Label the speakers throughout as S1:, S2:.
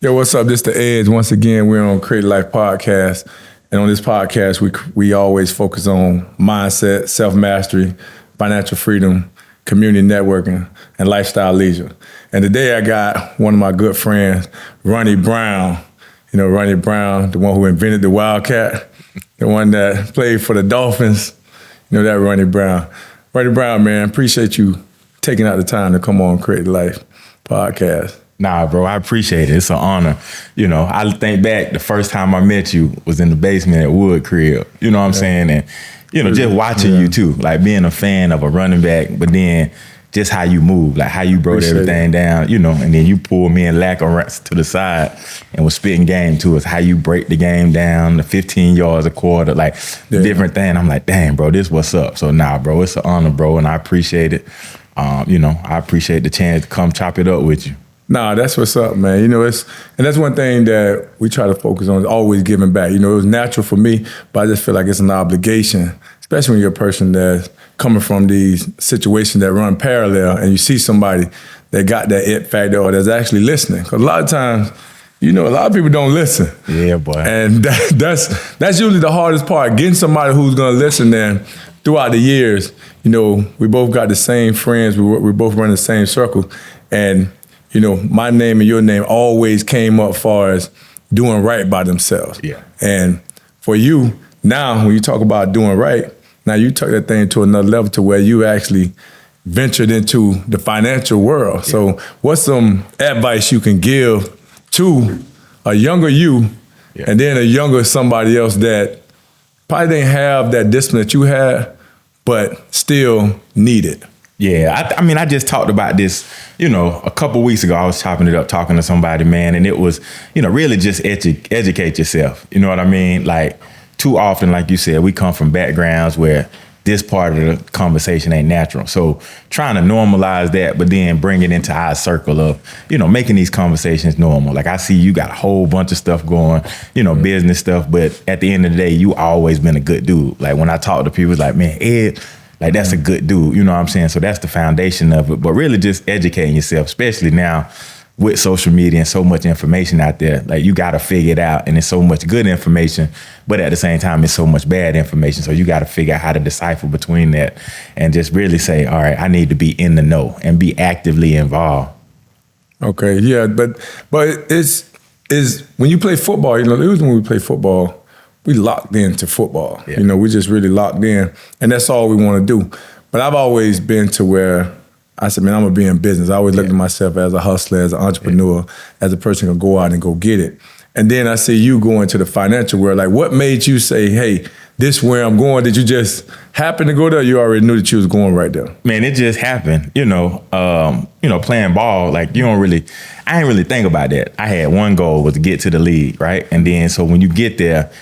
S1: Yo, what's up? This the Edge. Once again, we're on Create Life Podcast. And on this podcast, we always focus on mindset, self-mastery, financial freedom, community networking, and lifestyle leisure. And today I got one of my good friends, Ronnie Brown. You know, Ronnie Brown, the one who invented the Wildcat, the one that played for the Dolphins. You know that Ronnie Brown. Ronnie Brown, man, appreciate you taking out the time to come on Create Life Podcast.
S2: Nah, bro, I appreciate it. It's an honor. You know, I think back, the first time I met you was in the basement at Wood Crib. You know what I'm saying? And, you know, just watching you too, like being a fan of a running back, but then just how you move, like how you broke everything down, you know, and then you pulled me and Lack to the side and was spitting game to us, how you break the game down, the 15 yards a quarter, like different thing. I'm like, dang, bro, this what's up. So nah, bro, it's an honor, bro, and I appreciate it. You know, I appreciate the chance to come chop it up with you.
S1: Nah, that's what's up, man. You know, and that's one thing that we try to focus on, is always giving back. You know, it was natural for me, but I just feel like it's an obligation, especially when you're a person that's coming from these situations that run parallel and you see somebody that got that it factor or that's actually listening. Because a lot of times, you know, a lot of people don't listen.
S2: Yeah, boy.
S1: And that's usually the hardest part, getting somebody who's going to listen. Then throughout the years, you know, we both got the same friends. We both run the same circle. And you know, my name and your name always came up far as doing right by themselves.
S2: Yeah.
S1: And for you, now when you talk about doing right, now you took that thing to another level to where you actually ventured into the financial world. Yeah. So what's some advice you can give to a younger you and then a younger somebody else that probably didn't have that discipline that you had, but still need it?
S2: Yeah, I mean, I just talked about this, you know, a couple weeks ago. I was chopping it up, talking to somebody, man, and it was, you know, really just educate yourself. You know what I mean? Like, too often, like you said, we come from backgrounds where this part of the conversation ain't natural. So trying to normalize that, but then bring it into our circle of, you know, making these conversations normal. Like, I see you got a whole bunch of stuff going, you know, business stuff, but at the end of the day, you always been a good dude. Like, when I talk to people, it's like, man, Ed, like, that's a good dude, you know what I'm saying? So that's the foundation of it. But really just educating yourself, especially now with social media and so much information out there. Like, you got to figure it out. And there's so much good information, but at the same time, it's so much bad information. So you got to figure out how to decipher between that and just really say, all right, I need to be in the know and be actively involved.
S1: Okay, yeah, but it's when you play football, you know, it was when we play football, we locked into football. Yeah. You know, we just really locked in, and that's all we want to do. But I've always been to where I said, man, I'm going to be in business. I always looked at myself as a hustler, as an entrepreneur, as a person who can go out and go get it. And then I see you go into the financial world. Like, what made you say, hey, this is where I'm going? Did you just happen to go there? You already knew that you was going right there?
S2: Man, it just happened. You know, playing ball, like, I ain't really think about that. I had one goal, was to get to the league, right? And then, so when you get there,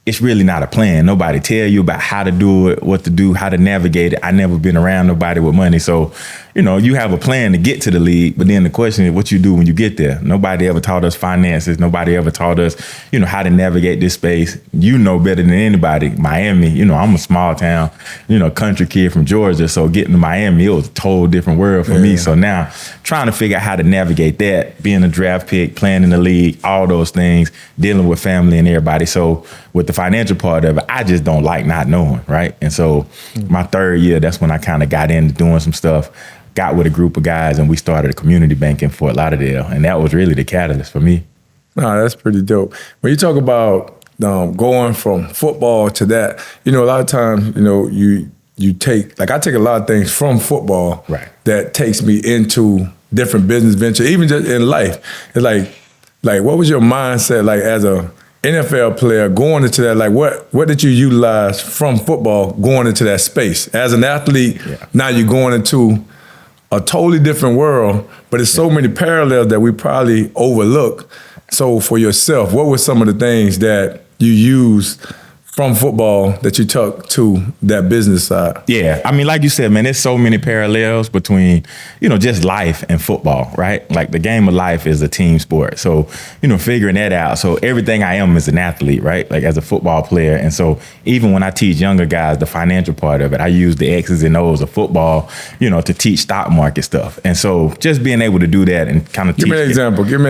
S2: it's really not a plan. Nobody tell you about how to do it, what to do, how to navigate it. I never been around nobody with money. So, you know, you have a plan to get to the league, but then the question is what you do when you get there. Nobody ever taught us finances. Nobody ever taught us, you know, how to navigate this space. You know better than anybody. Miami, you know, I'm a small town, you know, country kid from Georgia. So getting to Miami, it was a total different world for me. So now trying to figure out how to navigate that, being a draft pick, playing in the league, all those things, dealing with family and everybody. So with the financial part of it, I just don't like not knowing, right? And so my third year, that's when I kind of got into doing some stuff, got with a group of guys, and we started a community bank in Fort Lauderdale. And that was really the catalyst for me.
S1: Nah, that's pretty dope. When you talk about going from football to that, you know, a lot of times, you know, you take, like, I take a lot of things from football that takes me into different business ventures, even just in life. It's like what was your mindset like as a NFL player going into that? Like, what did you utilize from football going into that space? As an athlete, now you're going into a totally different world, but there's so many parallels that we probably overlook. So for yourself, what were some of the things that you used from football that you took to that business side? Yeah,
S2: I mean, like you said, man, there's so many parallels between, you know, just life and football, right? Like, the game of life is a team sport. So, you know, figuring that out. So everything I am is an athlete, right? Like, as a football player. And so even when I teach younger guys the financial part of it, I use the X's and O's of football, you know, to teach stock market stuff. And so just being able to do that and kind of
S1: Give me an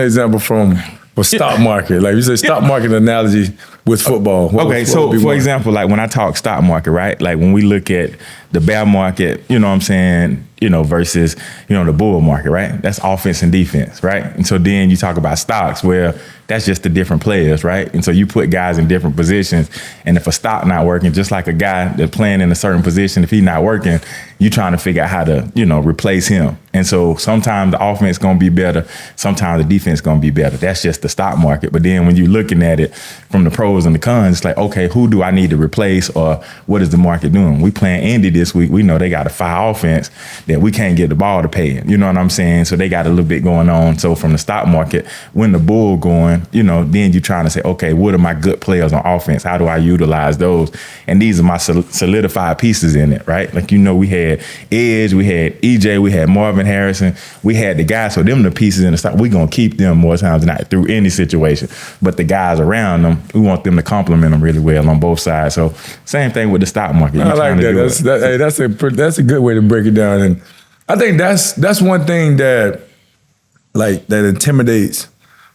S1: example from for stock market? Like you said, stock market analogy with football.
S2: So for example, like when I talk stock market, right? Like when we look at the bear market, you know what I'm saying, versus, the bull market, right? That's offense and defense, right? And so then you talk about stocks where that's just the different players, right? And so you put guys in different positions. And if a stock not working, just like a guy that's playing in a certain position, if he's not working, you trying to figure out how to, replace him. And so sometimes the offense going to be better. Sometimes the defense going to be better. That's just the stock market. But then when you're looking at it from the pros and the cons, it's like, okay, who do I need to replace, or what is the market doing? We playing Indy this week. We know they got a fire offense that we can't get the ball to pay. You know what I'm saying? So they got a little bit going on. So from the stock market, when the bull going, then you're trying to say, okay, what are my good players on offense? How do I utilize those? And these are my solidified pieces in it, right? Like, we had Edge, we had EJ, we had Marvin Harrison, we had the guys. So them the pieces in the stock. We're going to keep them more times than not through any situation. But the guys around them, we want them to complement them really well on both sides. So same thing with the stock market.
S1: I like that. That's a good way to break it down. And I think that's one thing that intimidates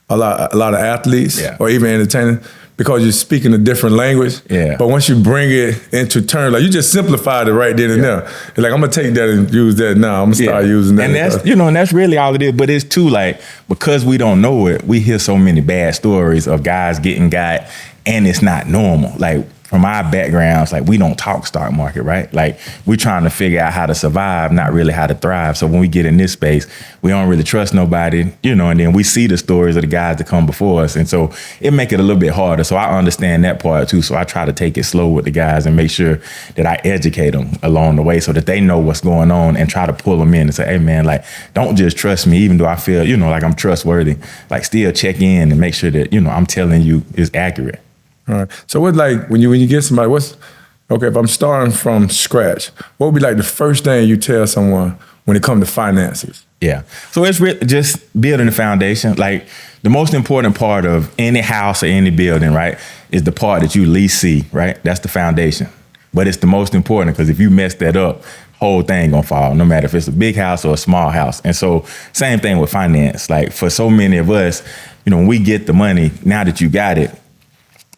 S1: a lot of athletes or even entertainers, because you're speaking a different language.
S2: Yeah.
S1: But once you bring it into terms, like you just simplified it right then and there. Like, I'm gonna take that and use that now. I'm gonna start using that.
S2: And that's and that's really all it is. But it's too, like, because we don't know it, we hear so many bad stories of guys getting got, and it's not normal. Like, from our backgrounds, like, we don't talk stock market, right? Like, we're trying to figure out how to survive, not really how to thrive. So when we get in this space, we don't really trust nobody, and then we see the stories of the guys that come before us. And so it make it a little bit harder. So I understand that part too. So I try to take it slow with the guys and make sure that I educate them along the way so that they know what's going on, and try to pull them in and say, hey man, like, don't just trust me, even though I feel, like I'm trustworthy. Like, still check in and make sure that, I'm telling you is accurate.
S1: All right. So what, like, when you get somebody, if I'm starting from scratch, what would be like the first thing you tell someone when it comes to finances?
S2: Yeah. So it's just building the foundation. Like, the most important part of any house or any building, right, is the part that you least see, right? That's the foundation. But it's the most important, because if you mess that up, whole thing gonna fall, no matter if it's a big house or a small house. And so same thing with finance. Like, for so many of us, when we get the money, now that you got it,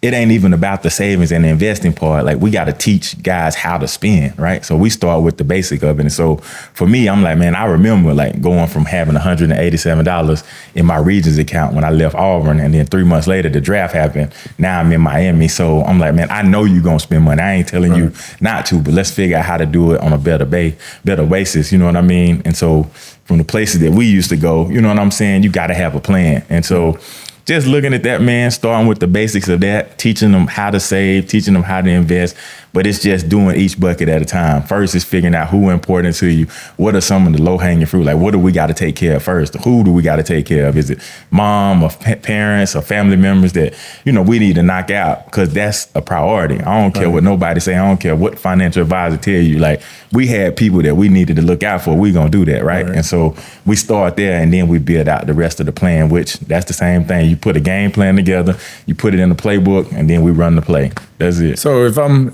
S2: it ain't even about the savings and the investing part. Like, we got to teach guys how to spend, right? So we start with the basic of it. And so for me, I'm like, man, I remember like going from having $187 in my Regions account when I left Auburn, and then 3 months later the draft happened. Now I'm in Miami. So I'm like, man, I know you're gonna spend money. I ain't telling you not to, but let's figure out how to do it on a better basis. You know what I mean? And so from the places that we used to go, you know what I'm saying? You got to have a plan. And so just looking at that, man, starting with the basics of that, teaching them how to save, teaching them how to invest, but it's just doing each bucket at a time. First is figuring out who important to you. What are some of the low-hanging fruit? Like, what do we got to take care of first? Who do we got to take care of? Is it mom or parents or family members that, we need to knock out? Because that's a priority. I don't care what nobody say. I don't care what financial advisor tell you. Like, we had people that we needed to look out for. We going to do that, right? And so we start there, and then we build out the rest of the plan, which that's the same thing. You put a game plan together, you put it in the playbook, and then we run the play. That's it.
S1: So if I'm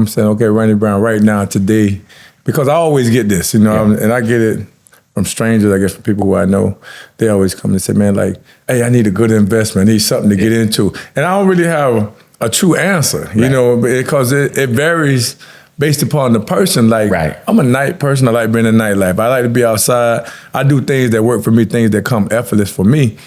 S1: saying, okay, Ronnie Brown, right now, today, because I always get this, and I get it from strangers, I guess, from people who I know, they always come and say, man, like, hey, I need a good investment, I need something to get into. And I don't really have a true answer, because it varies based upon the person. Like, I'm a night person. I like being in nightlife. I like to be outside. I do things that work for me, things that come effortless for me.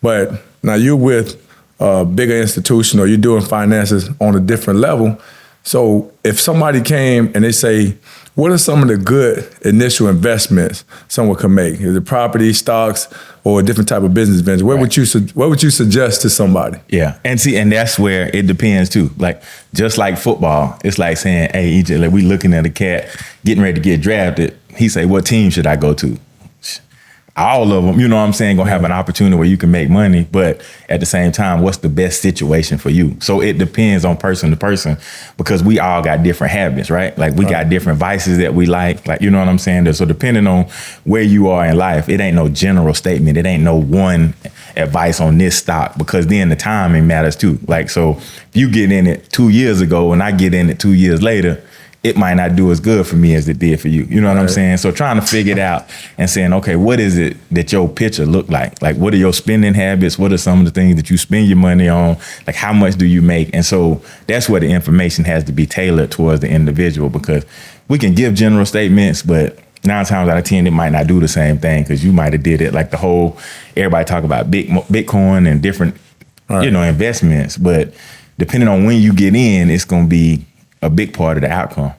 S1: But now you're with a bigger institution, or you're doing finances on a different level. So if somebody came and they say, what are some of the good initial investments someone can make? Is it property, stocks, or a different type of business venture? What would you suggest to somebody?
S2: Yeah, and that's where it depends too. Like, just like football, it's like saying, hey, EJ, like, we looking at a cat getting ready to get drafted. He say, what team should I go to? All of them, gonna have an opportunity where you can make money, but at the same time, what's the best situation for you? So it depends on person to person, because we all got different habits, right? Like, we got different vices that we like, you know what I'm saying? So depending on where you are in life, it ain't no general statement. It ain't no one advice on this stock, because then the timing matters too. Like, so if you get in it 2 years ago and I get in it 2 years later, it might not do as good for me as it did for you. You know what I'm saying? So trying to figure it out and saying, okay, what is it that your picture look like? Like, what are your spending habits? What are some of the things that you spend your money on? Like, how much do you make? And so that's where the information has to be tailored towards the individual, because we can give general statements, but 9 times out of 10, it might not do the same thing, because you might have did it like the whole, everybody talk about Bitcoin and different, investments. But depending on when you get in, it's going to be a big part of the outcome.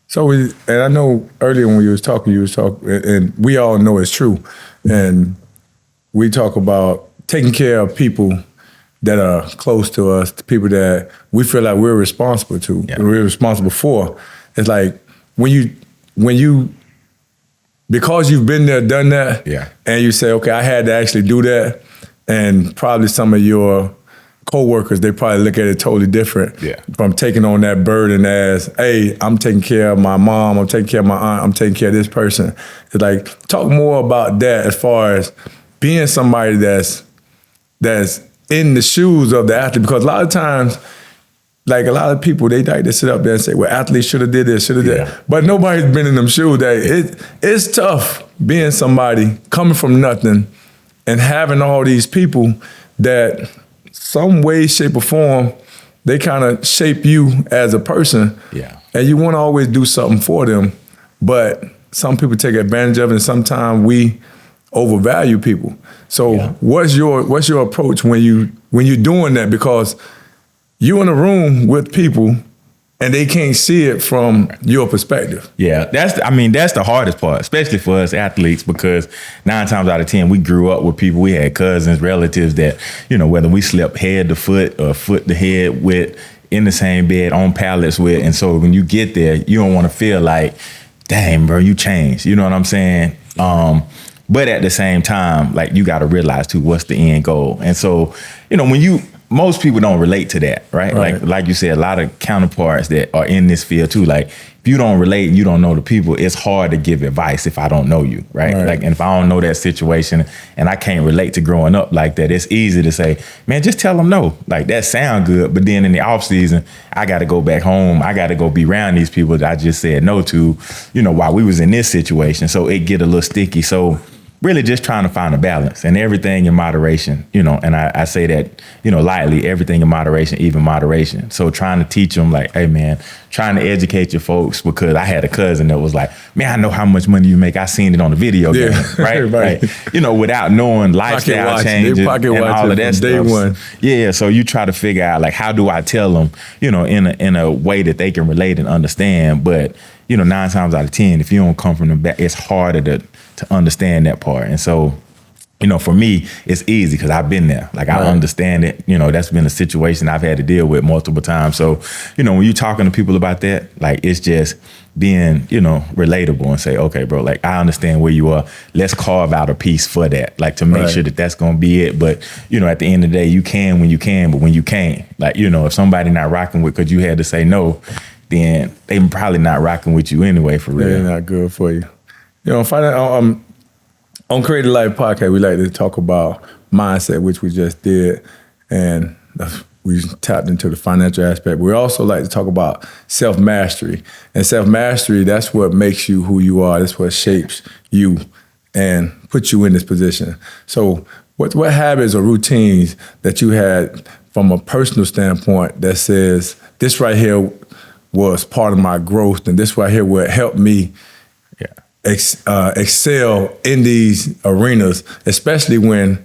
S1: So, and I know earlier when you was talking, and we all know it's true. And we talk about taking care of people that are close to us, the people that we feel like we're responsible to, we're responsible for. It's like when you, because you've been there, done that, and you say, okay, I had to actually do that, and probably some of your co-workers, they probably look at it totally different from taking on that burden as, hey, I'm taking care of my mom, I'm taking care of my aunt, I'm taking care of this person. It's like, talk more about that as far as being somebody that's in the shoes of the athlete, because a lot of times, like a lot of people, they like to sit up there and say, well, athletes should have did this, should have did that. But nobody's been in them shoes. It's tough being somebody coming from nothing and having all these people that some way, shape, or form, they kind of shape you as a person. And you want to always do something for them. But some people take advantage of it, and sometimes we overvalue people. So what's your approach when you're doing that? Because you in a room with people and they can't see it from your perspective.
S2: Yeah, that's the hardest part, especially for us athletes, because 9 times out of 10, we grew up with people. We had cousins, relatives that, whether we slept head to foot or foot to head with, in the same bed, on pallets with. And so when you get there, you don't want to feel like, dang, bro, you changed. You know what I'm saying? But at the same time, like, you got to realize too, what's the end goal? And so, most people don't relate to that, right? Like you said, a lot of counterparts that are in this field too. Like, if you don't relate and you don't know the people, it's hard to give advice if I don't know you, right? Like, and if I don't know that situation and I can't relate to growing up like that, it's easy to say, man, just tell them no. Like, that sound good, but then in the off season, I got to go back home. I got to go be around these people that I just said no to, while we was in this situation. So it get a little sticky. So really just trying to find a balance, and everything in moderation, and I say that, lightly, everything in moderation, even moderation. So trying to teach them, like, hey man, trying to educate your folks, because I had a cousin that was like, man, I know how much money you make. I seen it on the video game, right? Like, without knowing lifestyle changes and all of that stuff. Day one. Yeah, so you try to figure out, like, how do I tell them, in a way that they can relate and understand. But, 9 times out of 10, if you don't come from the back, it's harder to understand that part. And so, for me, it's easy because I've been there. Like, I understand it. That's been a situation I've had to deal with multiple times. So, when you're talking to people about that, like, it's just being, relatable and say, okay, bro, like, I understand where you are. Let's carve out a piece for that, like, to make sure that that's going to be it. But, at the end of the day, you can when you can, but when you can't, like, if somebody not rocking with, because you had to say no, then they probably not rocking with you anyway, for real.
S1: They're not good for you. On Creative Life Podcast, we like to talk about mindset, which we just did, and we tapped into the financial aspect. We also like to talk about self-mastery. And self-mastery, that's what makes you who you are. That's what shapes you and puts you in this position. So what habits or routines that you had from a personal standpoint that says, this right here was part of my growth, and this right here will help me excel in these arenas, especially when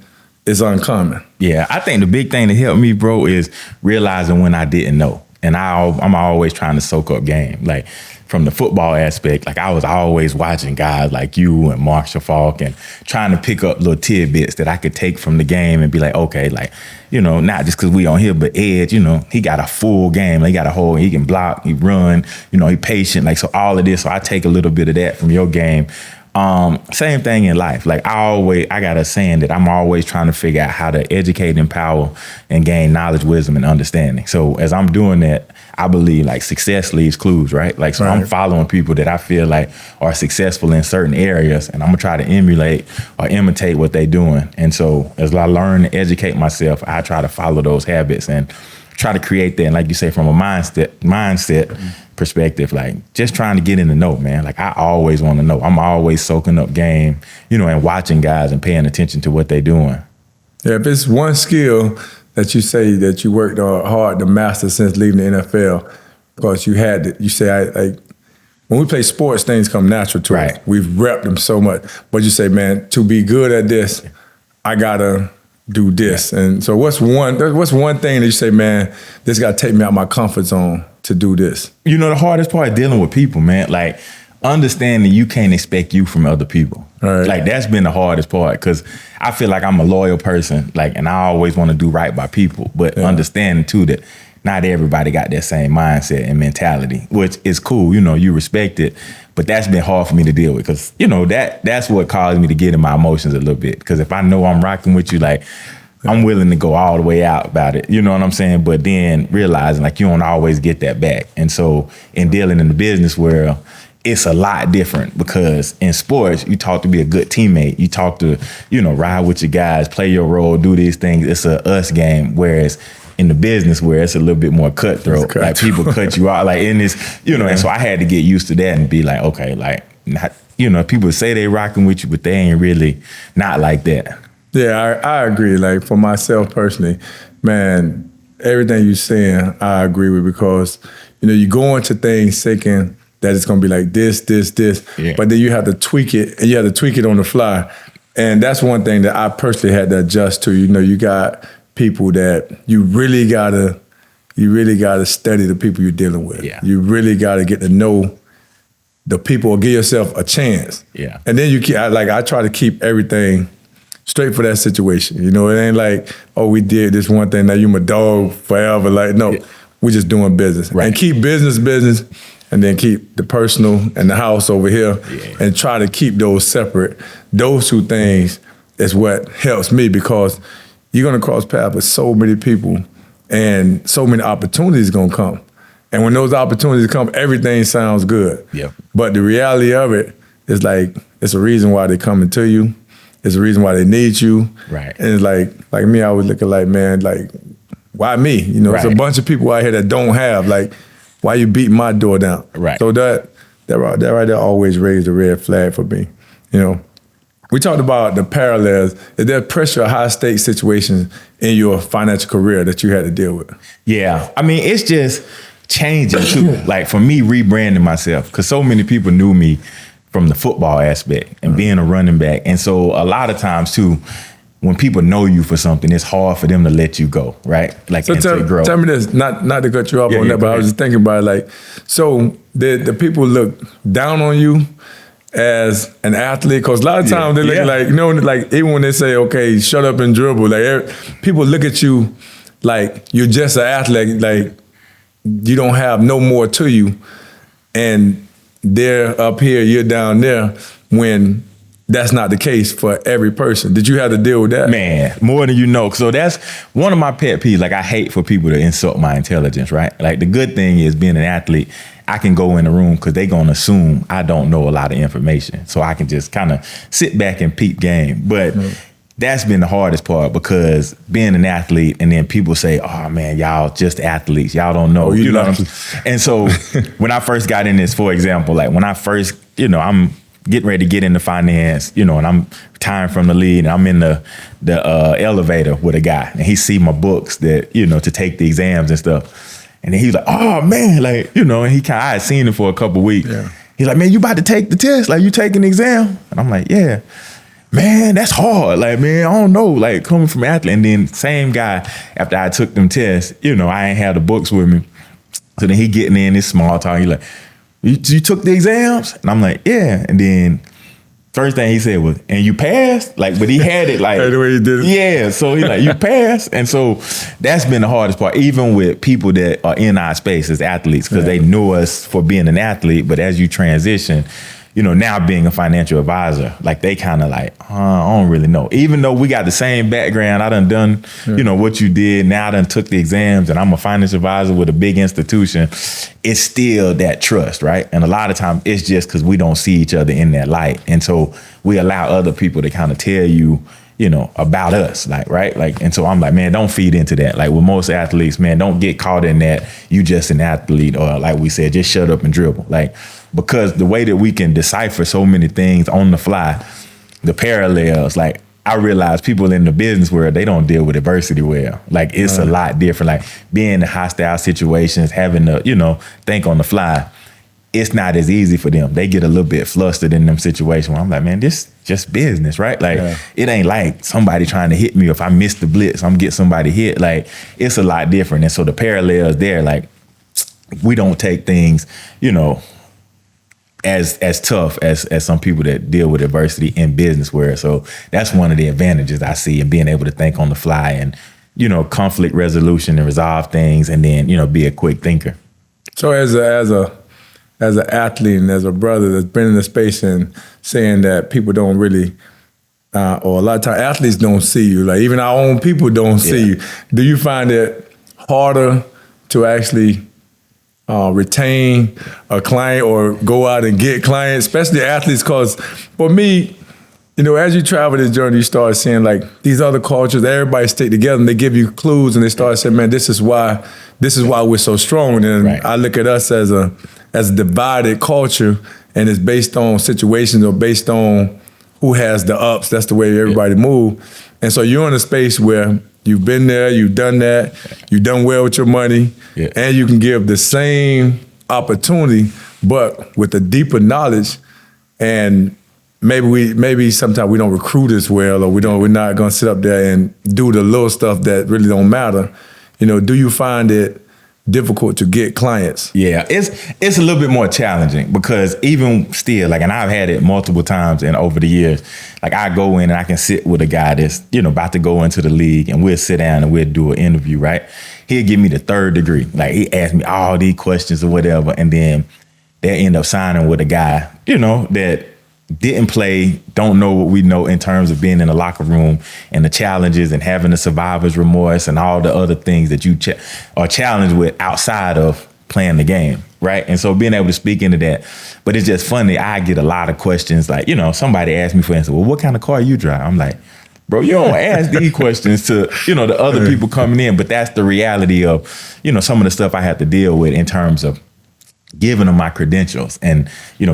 S1: it's uncommon?
S2: Yeah, I think the big thing that helped me, bro, is realizing when I didn't know. And I'm always trying to soak up game. Like, from the football aspect, like, I was always watching guys like you and Marshall Falk and trying to pick up little tidbits that I could take from the game and be like, okay, like, not just because we on here, but Edge, he got a full game. Like, he got a whole, he can block, he run, he patient. Like, so all of this, so I take a little bit of that from your game. Same thing in life. Like, I got a saying that I'm always trying to figure out how to educate, empower, and gain knowledge, wisdom, and understanding. So as I'm doing that, I believe, like, success leaves clues, right? Like, so I'm following people that I feel like are successful in certain areas, and I'm gonna try to emulate or imitate what they're doing. And so as I learn to educate myself, I try to follow those habits and try to create that. And like you say, from a mindset perspective, like just trying to get in the know, man. Like I always want to know. I'm always soaking up game, and watching guys and paying attention to what they're doing.
S1: Yeah, if it's one skill that you say that you worked hard to master since leaving the NFL, because you had to, you say, when we play sports, things come natural to us. We've repped them so much. But you say, man, to be good at this, I gotta do this. And so what's one thing that you say, man, this gotta take me out of my comfort zone to do this?
S2: The hardest part is dealing with people, man. Like understanding you can't expect you from other people.
S1: Right.
S2: Like that's been the hardest part, because I feel like I'm a loyal person, and I always want to do right by people. But understanding too that not everybody got that same mindset and mentality, which is cool. You respect it, but that's been hard for me to deal with, because that's what caused me to get in my emotions a little bit. Because if I know I'm rocking with you, I'm willing to go all the way out about it. You know what I'm saying? But then realizing you don't always get that back. And so in dealing in the business world, it's a lot different, because in sports, you talk to be a good teammate. You talk to, ride with your guys, play your role, do these things. It's a us game. Whereas in the business where it's a little bit more cutthroat, like people cut you out, in this, and so I had to get used to that and be like, okay, not, people say they rocking with you, but they ain't really not like that.
S1: Yeah, I agree. For myself personally, man, everything you're saying, I agree with, because, you go into things thinking that it's going to be like this, but then you have to tweak it, and you have to tweak it on the fly. And that's one thing that I personally had to adjust to. You got people that you really gotta study the people you're dealing with.
S2: Yeah.
S1: You really gotta get to know the people, or give yourself a chance.
S2: Yeah.
S1: And then I try to keep everything straight for that situation. It ain't like, oh, we did this one thing, now you my dog forever. No, we just doing business.
S2: Right.
S1: And keep business, and then keep the personal and the house over here, and try to keep those separate. Those two things is what helps me, because you're gonna cross paths with so many people, and so many opportunities gonna come. And when those opportunities come, everything sounds good.
S2: Yep.
S1: But the reality of it is it's a reason why they're coming to you. It's a reason why they need you.
S2: Right.
S1: And it's like me, I was looking man, why me? It's a bunch of people out here that don't have, why you beating my door down?
S2: Right.
S1: So that right there always raised a red flag for me. We talked about the parallels. Is there pressure or high-stakes situations in your financial career that you had to deal with?
S2: Yeah. I mean, it's just changing too. For me, rebranding myself, because so many people knew me from the football aspect and being a running back. And so a lot of times too, when people know you for something, it's hard for them to let you go, right?
S1: So tell me this, not to cut you off on that, but I was just thinking about it, so the people look down on you as an athlete? Because a lot of times they look even when they say, okay, shut up and dribble, people look at you like you're just an athlete, you don't have no more to you, and they're up here, you're down there, when that's not the case for every person. Did you have to deal with that?
S2: Man, more than you know. So that's one of my pet peeves. I hate for people to insult my intelligence, right? The good thing is, being an athlete, I can go in the room because they're going to assume I don't know a lot of information. So I can just kind of sit back and peep game. But that's been the hardest part, because being an athlete, and then people say, oh man, y'all just athletes. Y'all don't know. You know what I'm saying? And so when I first got in this, for example, when I first, I'm getting ready to get into finance, and I'm retiring from the league, and I'm in the elevator with a guy, and he see my books that, to take the exams and stuff. And then he's like, oh man, and I had seen him for a couple of weeks. Yeah. He's like, man, you about to take the test? You taking the exam? And I'm like, yeah. Man, that's hard. Man, I don't know, coming from an athlete. And then same guy, after I took them tests, I ain't had the books with me. So then he getting in this small talk. He like, you took the exams? And I'm like, yeah. And then first thing he said was, and you passed? But he had it
S1: the way he did it.
S2: Yeah. So he's like, you passed? And so that's been the hardest part, even with people that are in our space as athletes, because they know us for being an athlete. But as you transition, now being a financial advisor, they kind of I don't really know. Even though we got the same background, I done what you did. Now I done took the exams, and I'm a financial advisor with a big institution. It's still that trust, right? And a lot of times it's just because we don't see each other in that light. And so we allow other people to kind of tell you, about us, like, right? Like, and so I'm like, man, don't feed into that. Like with most athletes, man, don't get caught in that you just an athlete, or like we said, just shut up and dribble. Like, because the way that we can decipher so many things on the fly, the parallels, like I realize people in the business world, they don't deal with adversity well. Like it's a lot different. Like being in hostile situations, having to, think on the fly. It's not as easy for them. They get a little bit flustered in them situations where I'm like, man, this just business, right? Like it ain't like somebody trying to hit me. If I miss the blitz, I'm get somebody hit. Like it's a lot different. And so the parallels there, like we don't take things, as tough as some people that deal with adversity in business world. So that's one of the advantages I see in being able to think on the fly and, conflict resolution and resolve things, and then, be a quick thinker.
S1: So as an athlete and as a brother that's been in the space and saying that people don't really, or a lot of times athletes don't see you, like even our own people don't see you. Do you find it harder to actually retain a client or go out and get clients, especially athletes? Because for me, as you travel this journey, you start seeing like these other cultures, everybody stick together and they give you clues and they start saying, man, this is why we're so strong. And I look at us as a divided culture, and it's based on situations or based on who has the ups. That's the way everybody move. And so you're in a space where you've been there, you've done that, you've done well with your money, and you can give the same opportunity, but with a deeper knowledge. And maybe sometimes we don't recruit as well, or we're not gonna sit up there and do the little stuff that really don't matter. Do you find it difficult to get clients? Yeah,
S2: it's a little bit more challenging, because even still, like, and I've had it multiple times and over the years, like I go in and I can sit with a guy that's, about to go into the league, and we'll sit down and we'll do an interview, right? He'll give me the third degree. Like he asked me all these questions or whatever, and then they'll end up signing with a guy, that didn't play, don't know what we know in terms of being in the locker room and the challenges and having the survivor's remorse and all the other things that you are challenged with outside of playing the game, right? And so being able to speak into that. But it's just funny, I get a lot of questions like, somebody asked me, for instance, well, what kind of car you drive? I'm like, bro, you don't ask these questions to, the other people coming in. But that's the reality of, some of the stuff I have to deal with in terms of giving them my credentials and,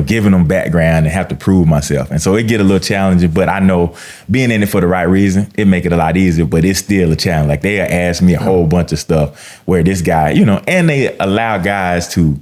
S2: giving them background and have to prove myself. And so it get a little challenging, but I know being in it for the right reason, it make it a lot easier, but it's still a challenge. Like they ask me a whole bunch of stuff where this guy, and they allow guys to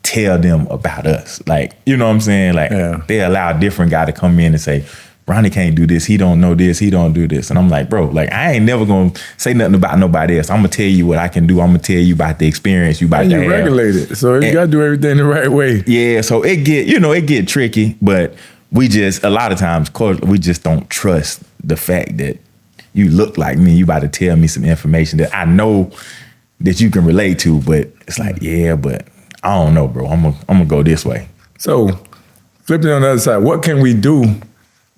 S2: tell them about us. Like, you know what I'm saying? Like they allow a different guy to come in and say, Ronnie can't do this. He don't know this. He don't do this. And I'm like, bro, like I ain't never gonna say nothing about nobody else. I'm gonna tell you what I can do. I'm gonna tell you about the experience you about to have.
S1: You regulate it, so you gotta do everything the right way.
S2: Yeah, so it get tricky, but we just a lot of times, we just don't trust the fact that you look like me. You about to tell me some information that I know that you can relate to, but it's like, but I don't know, bro. I'm gonna go this way.
S1: So flipping on the other side, what can we do?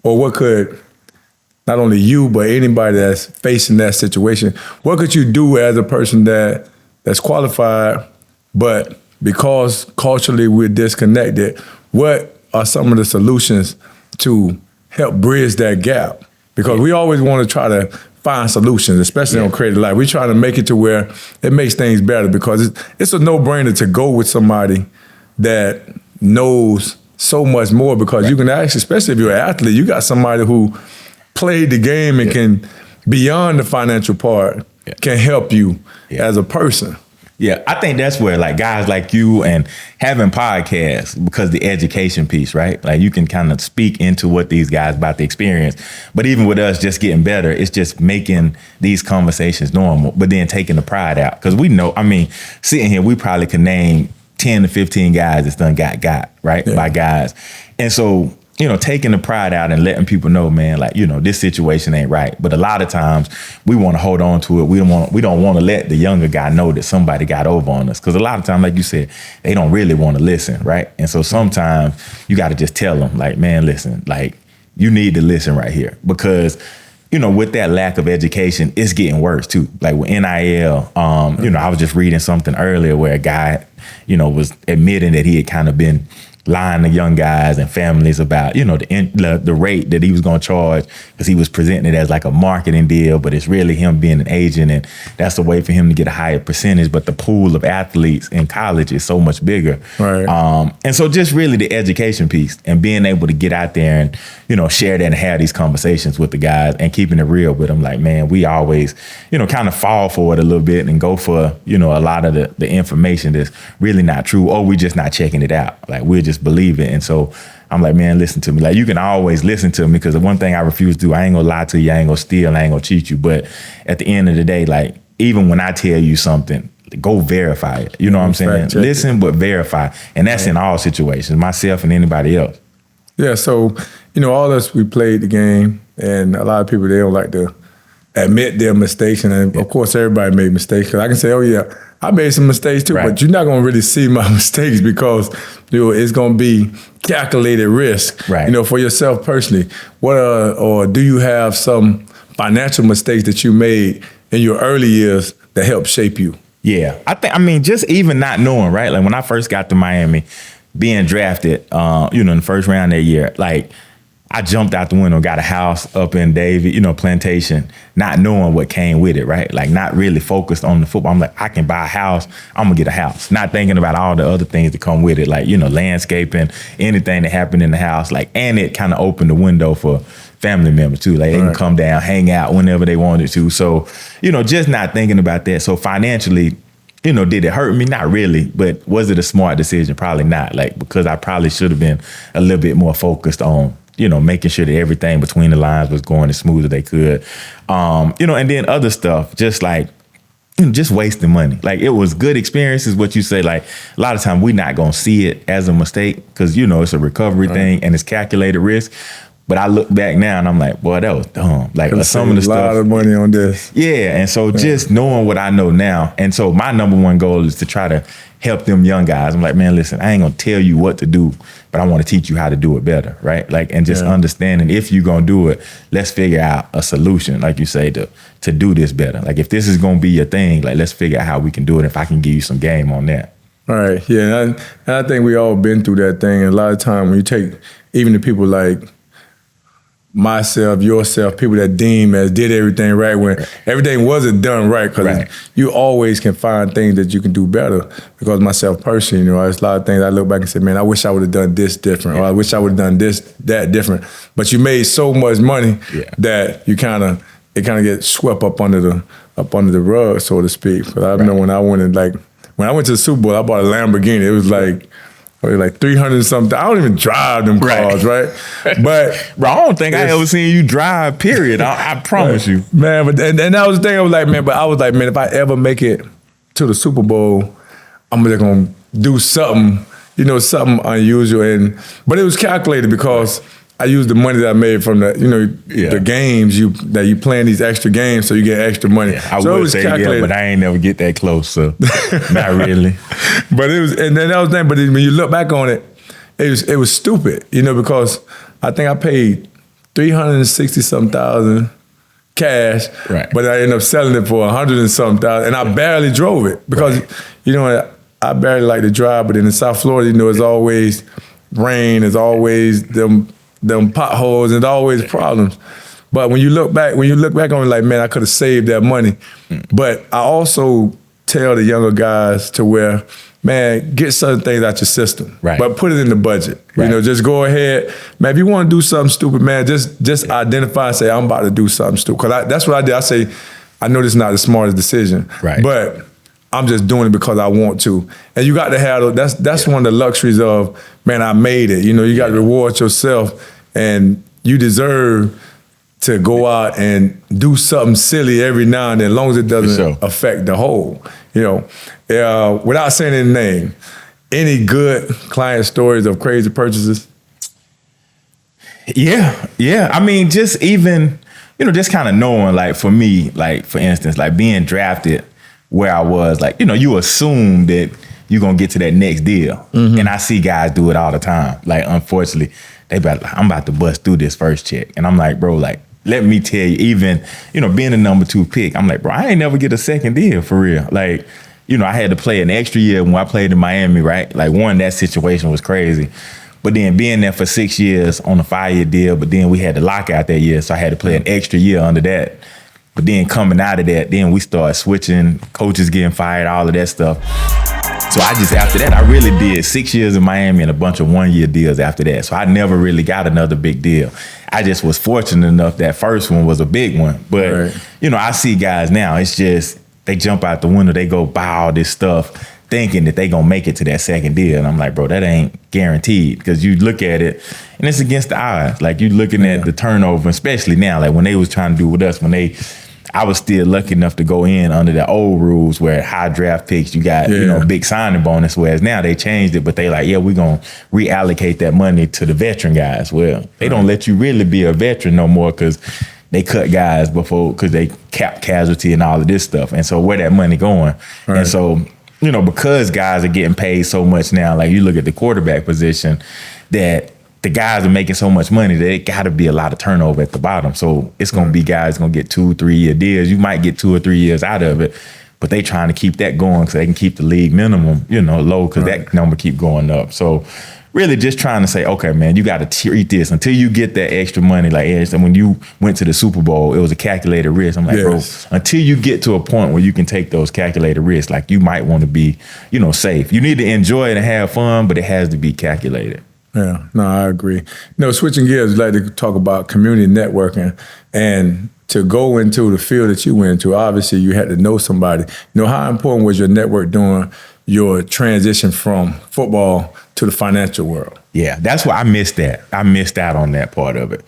S1: Or what could, not only you, but anybody that's facing that situation, what could you do as a person that's qualified, but because culturally we're disconnected, what are some of the solutions to help bridge that gap? Because we always want to try to find solutions, especially on Creative Life. We try to make it to where it makes things better, because it's a no-brainer to go with somebody that knows so much more, because you can actually, especially if you're an athlete, you got somebody who played the game and can, beyond the financial part, can help you as a person.
S2: Yeah, I think that's where like guys like you and having podcasts, because the education piece, right? Like you can kind of speak into what these guys about the experience. But even with us just getting better, it's just making these conversations normal, but then taking the pride out. Because we know, sitting here, we probably can name 10 to 15 guys that's done got, right? By guys. And so, taking the pride out and letting people know, man, like, this situation ain't right. But a lot of times we want to hold on to it. We don't want to let the younger guy know that somebody got over on us. Because a lot of times, like you said, they don't really want to listen, right? And so sometimes you got to just tell them, like, man, listen, like, you need to listen right here. Because with that lack of education, it's getting worse too. Like with NIL, I was just reading something earlier where a guy, was admitting that he had kind of been lying to young guys and families about, you know, the rate that he was going to charge, because he was presenting it as like a marketing deal, but it's really him being an agent, and that's the way for him to get a higher percentage. But the pool of athletes in college is so much bigger.
S1: Right.
S2: And so just really the education piece and being able to get out there and, you know, share that and have these conversations with the guys and keeping it real with them. Like, man, we always, you know, kind of fall for it a little bit and go for, you know, a lot of the information that's really not true, or we just not checking it out. Like, we'll just believe it. And so I'm like, man, listen to me. Like, you can always listen to me, because the one thing I refuse to do, I ain't gonna lie to you, I ain't gonna steal, I ain't gonna cheat you. But at the end of the day, like, even when I tell you something, go verify it. You know what I'm saying? Listen, but verify. And that's in all situations, myself and anybody else.
S1: Yeah, so, you know, all us, we played the game, and a lot of people, they don't like to admit their mistakes. And of course, everybody made mistakes. Because I can say, oh, yeah, I made some mistakes too, but you're not going to really see my mistakes, because, you know, it's going to be calculated risk, you know, for yourself personally. Or do you have some financial mistakes that you made in your early years that helped shape you?
S2: Yeah, I mean, just even not knowing, right? Like, when I first got to Miami, being drafted, you know, in the first round that year, like, I jumped out the window, got a house up in Davie, you know, Plantation, not knowing what came with it, right? Like, not really focused on the football. I'm like, I can buy a house, I'm gonna get a house. Not thinking about all the other things that come with it, like, you know, landscaping, anything that happened in the house. Like, and it kind of opened the window for family members too. Like, they can come down, hang out whenever they wanted to. So, you know, just not thinking about that. So financially, you know, did it hurt me? Not really. But was it a smart decision? Probably not. Like, because I probably should have been a little bit more focused on, you know, making sure that everything between the lines was going as smooth as they could. You know, and then other stuff, just like, you know, just wasting money. Like, it was good experiences, what you say. Like, a lot of times we not going to see it as a mistake, because, you know, it's a recovery thing and it's calculated risk. But I look back now and I'm like, boy, that was dumb. Like, some of the stuff. A lot
S1: of money on this.
S2: Yeah, and so just knowing what I know now. And so my number one goal is to try to help them young guys. I'm like, man, listen, I ain't gonna tell you what to do, but I want to teach you how to do it better, right? Like, and just understanding, if you're gonna do it, let's figure out a solution, like you say, to do this better. Like, if this is gonna be your thing, like, let's figure out how we can do it, if I can give you some game on that.
S1: All right, yeah, and I think we all been through that thing. And a lot of time when you take even the people like myself, yourself, people that deem as did everything right when everything wasn't done right, because you always can find things that you can do better. Because myself personally, you know, there's a lot of things I look back and say, man, I wish I would have done this different, or I wish I would have done that different. But you made so much money that it kind of gets swept up under the rug, so to speak. Because I remember when I went to the Super Bowl, I bought a Lamborghini. It was like 300 something. I don't even drive them cars, right? But
S2: bro, I don't think I ever seen you drive, period. I promise you.
S1: Man, but and that was the thing. I was like, man, if I ever make it to the Super Bowl, I'm just gonna do something, you know, something unusual. But it was calculated, because I used the money that I made from the, you know, the games that you playing these extra games, so you get extra money.
S2: Yeah, I would say but I ain't never get that close, so not really.
S1: But it was, and then that was that. But when you look back on it, it was stupid, you know, because I think I paid $360-something thousand cash, but I ended up selling it for $100 and something thousand, and I barely drove it because you know I barely like to drive. But in South Florida, you know, it's always rain, it's always them potholes, and always problems. But when you look back on it, like, man, I could have saved that money. But I also tell the younger guys to where, man, get certain things out your system, but put it in the budget. You know, just go ahead, man. If you want to do something stupid, man, just identify and say, I'm about to do something stupid. Because that's what I did. I say, I know this is not the smartest decision, but I'm just doing it because I want to. And you got to have, that's one of the luxuries of, man, I made it. You know, you got to reward yourself, and you deserve to go out and do something silly every now and then, as long as it doesn't affect the whole. You know, without saying any name, any good client stories of crazy purchases?
S2: Yeah. I mean, just even, you know, just kind of knowing, like, for me, like, for instance, like being drafted where I was, like, you know, you assume that you're going to get to that next deal. And I see guys do it all the time. Like, unfortunately, they be like, I'm about to bust through this first check. And I'm like, bro, like, let me tell you, even, you know, being the number 2 pick, I'm like, bro, I ain't never get a second deal for real. Like, I had to play an extra year when I played in Miami, right? Like, one, that situation was crazy. But then being there for 6 years on a 5-year deal, but then we had the lockout that year, so I had to play an extra year under that. But then coming out of that, then we started switching, coaches getting fired, all of that stuff. So after that, I really did 6 years in Miami and a bunch of 1-year deals after that. So I never really got another big deal. I just was fortunate enough that first one was a big one. But, I see guys now, it's just, they jump out the window, they go buy all this stuff, thinking that they gonna make it to that second deal. And I'm like, bro, that ain't guaranteed, because you look at it and it's against the odds. Like, you looking at the turnover, especially now, like when they was trying to do with us, I was still lucky enough to go in under the old rules where high draft picks, you got, big signing bonus, whereas now they changed it, but they like, we're gonna reallocate that money to the veteran guys. Well, they don't let you really be a veteran no more, because they cut guys before, because they cap casualty and all of this stuff. And so where that money going? Right. And so, because guys are getting paid so much now, like you look at the quarterback position, that the guys are making so much money that it got to be a lot of turnover at the bottom. So it's going to be guys going to get 2-3 year deals. You might get 2 or 3 years out of it, but they trying to keep that going so they can keep the league minimum, low, because that number keep going up. So really just trying to say, okay, man, you got to treat this until you get that extra money. Like, when you went to the Super Bowl, it was a calculated risk. I'm like, bro, until you get to a point where you can take those calculated risks, like, you might want to be, safe. You need to enjoy it and have fun, but it has to be calculated.
S1: Yeah, no, I agree. Switching gears, I'd like to talk about community networking, and to go into the field that you went into, obviously you had to know somebody. How important was your network during your transition from football to the financial world?
S2: Yeah, that's why I missed that. I missed out on that part of it.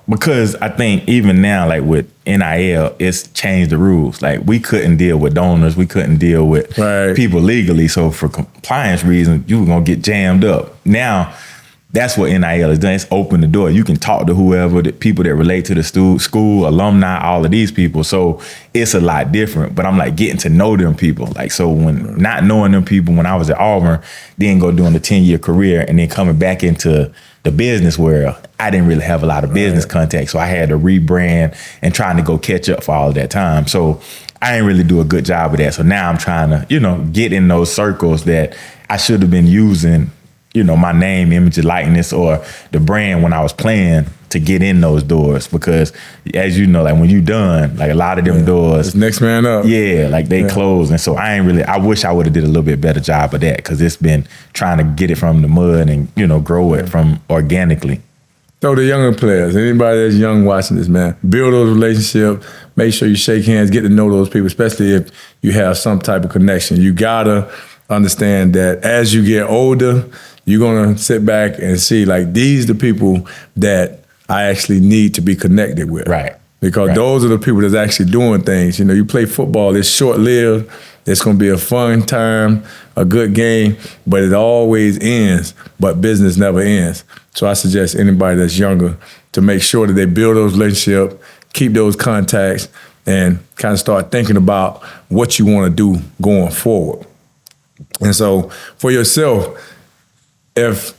S2: Because I think even now, like with NIL, it's changed the rules. Like, we couldn't deal with donors. We couldn't deal with people legally. So for compliance reasons, you were going to get jammed up. Now, that's what NIL has done. It's opened the door. You can talk to whoever, the people that relate to the school, alumni, all of these people. So it's a lot different. But I'm like getting to know them people. Like, so when not knowing them people when I was at Auburn, then go doing a 10-year career and then coming back into the business world, I didn't really have a lot of business contacts. So I had to rebrand and trying to go catch up for all of that time. So I didn't really do a good job of that. So now I'm trying to, get in those circles that I should have been using, my name, image, and likeness, or the brand when I was playing, to get in those doors. Because as you know, like, when you done, like, a lot of them doors,
S1: it's next man up.
S2: Yeah, like they close. And so I wish I would have did a little bit better job of that, because it's been trying to get it from the mud and, grow it from organically.
S1: So the younger players, anybody that's young watching this, man, build those relationships, make sure you shake hands, get to know those people, especially if you have some type of connection. You gotta understand that as you get older, you're gonna sit back and see, like, these are the people that I actually need to be connected with.
S2: Right.
S1: Because those are the people that's actually doing things. You play football, it's short-lived, it's gonna be a fun time, a good game, but it always ends, but business never ends. So I suggest anybody that's younger to make sure that they build those relationships, keep those contacts, and kind of start thinking about what you wanna do going forward. And so for yourself, it's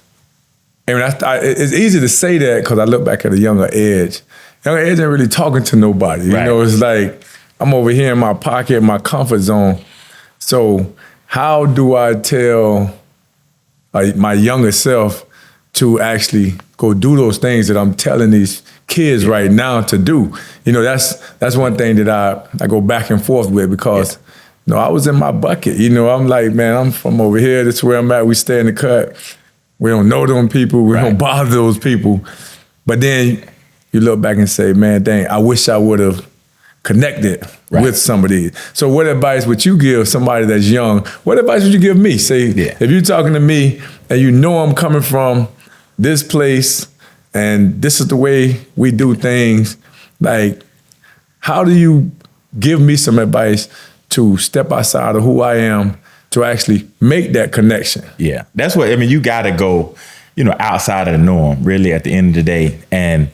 S1: easy to say that because I look back at a younger Edge. Younger Edge ain't really talking to nobody. It's like, I'm over here in my pocket, my comfort zone. So how do I tell my younger self to actually go do those things that I'm telling these kids right now to do? That's one thing that I go back and forth with, because I was in my bucket. I'm like, man, I'm from over here. This is where I'm at. We stay in the cut. We don't know them people. We don't bother those people. But then you look back and say, man, dang, I wish I would have connected with some of these. So what advice would you give somebody that's young? What advice would you give me? Say, if you're talking to me and I'm coming from this place and this is the way we do things, like, how do you give me some advice to step outside of who I am to actually make that connection? Yeah,
S2: that's what, you got to go, outside of the norm, really, at the end of the day. And,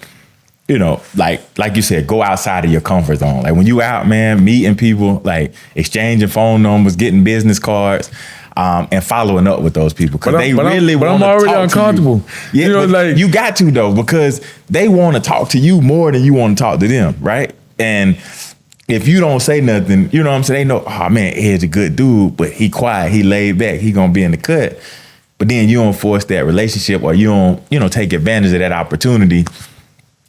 S2: like you said, go outside of your comfort zone. Like, when you out, man, meeting people, like exchanging phone numbers, getting business cards, and following up with those people. Because they really want to talk to you. But I'm already uncomfortable. Yeah, you got to, though, because they want to talk to you more than you want to talk to them, right? And if you don't say nothing, you know what I'm saying? They know, oh man, Ed's a good dude, but he quiet, he laid back, he gonna be in the cut. But then you don't force that relationship, or you don't, take advantage of that opportunity.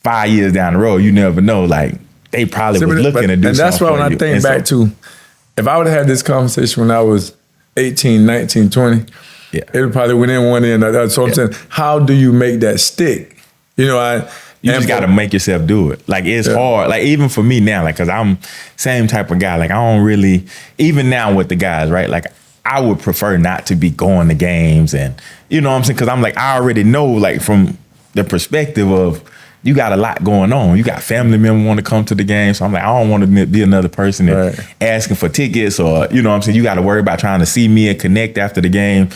S2: 5 years down the road, you never know. Like, they probably was looking to do something.
S1: And that's why when I think back to, if I would have had this conversation when I was 18, 19, 20, it would probably went in one end. So I'm saying, how do you make that stick? You
S2: just got to make yourself do it. Like, it's hard. Like, even for me now, like, because I'm same type of guy. Like, I don't really, even now with the guys, right? Like, I would prefer not to be going to games, and you know what I'm saying? Because I'm like, I already know, like, from the perspective of, you got a lot going on. You got family members want to come to the game. So I'm like, I don't want to be another person that asking for tickets, or, you know what I'm saying? You got to worry about trying to see me and connect after the game.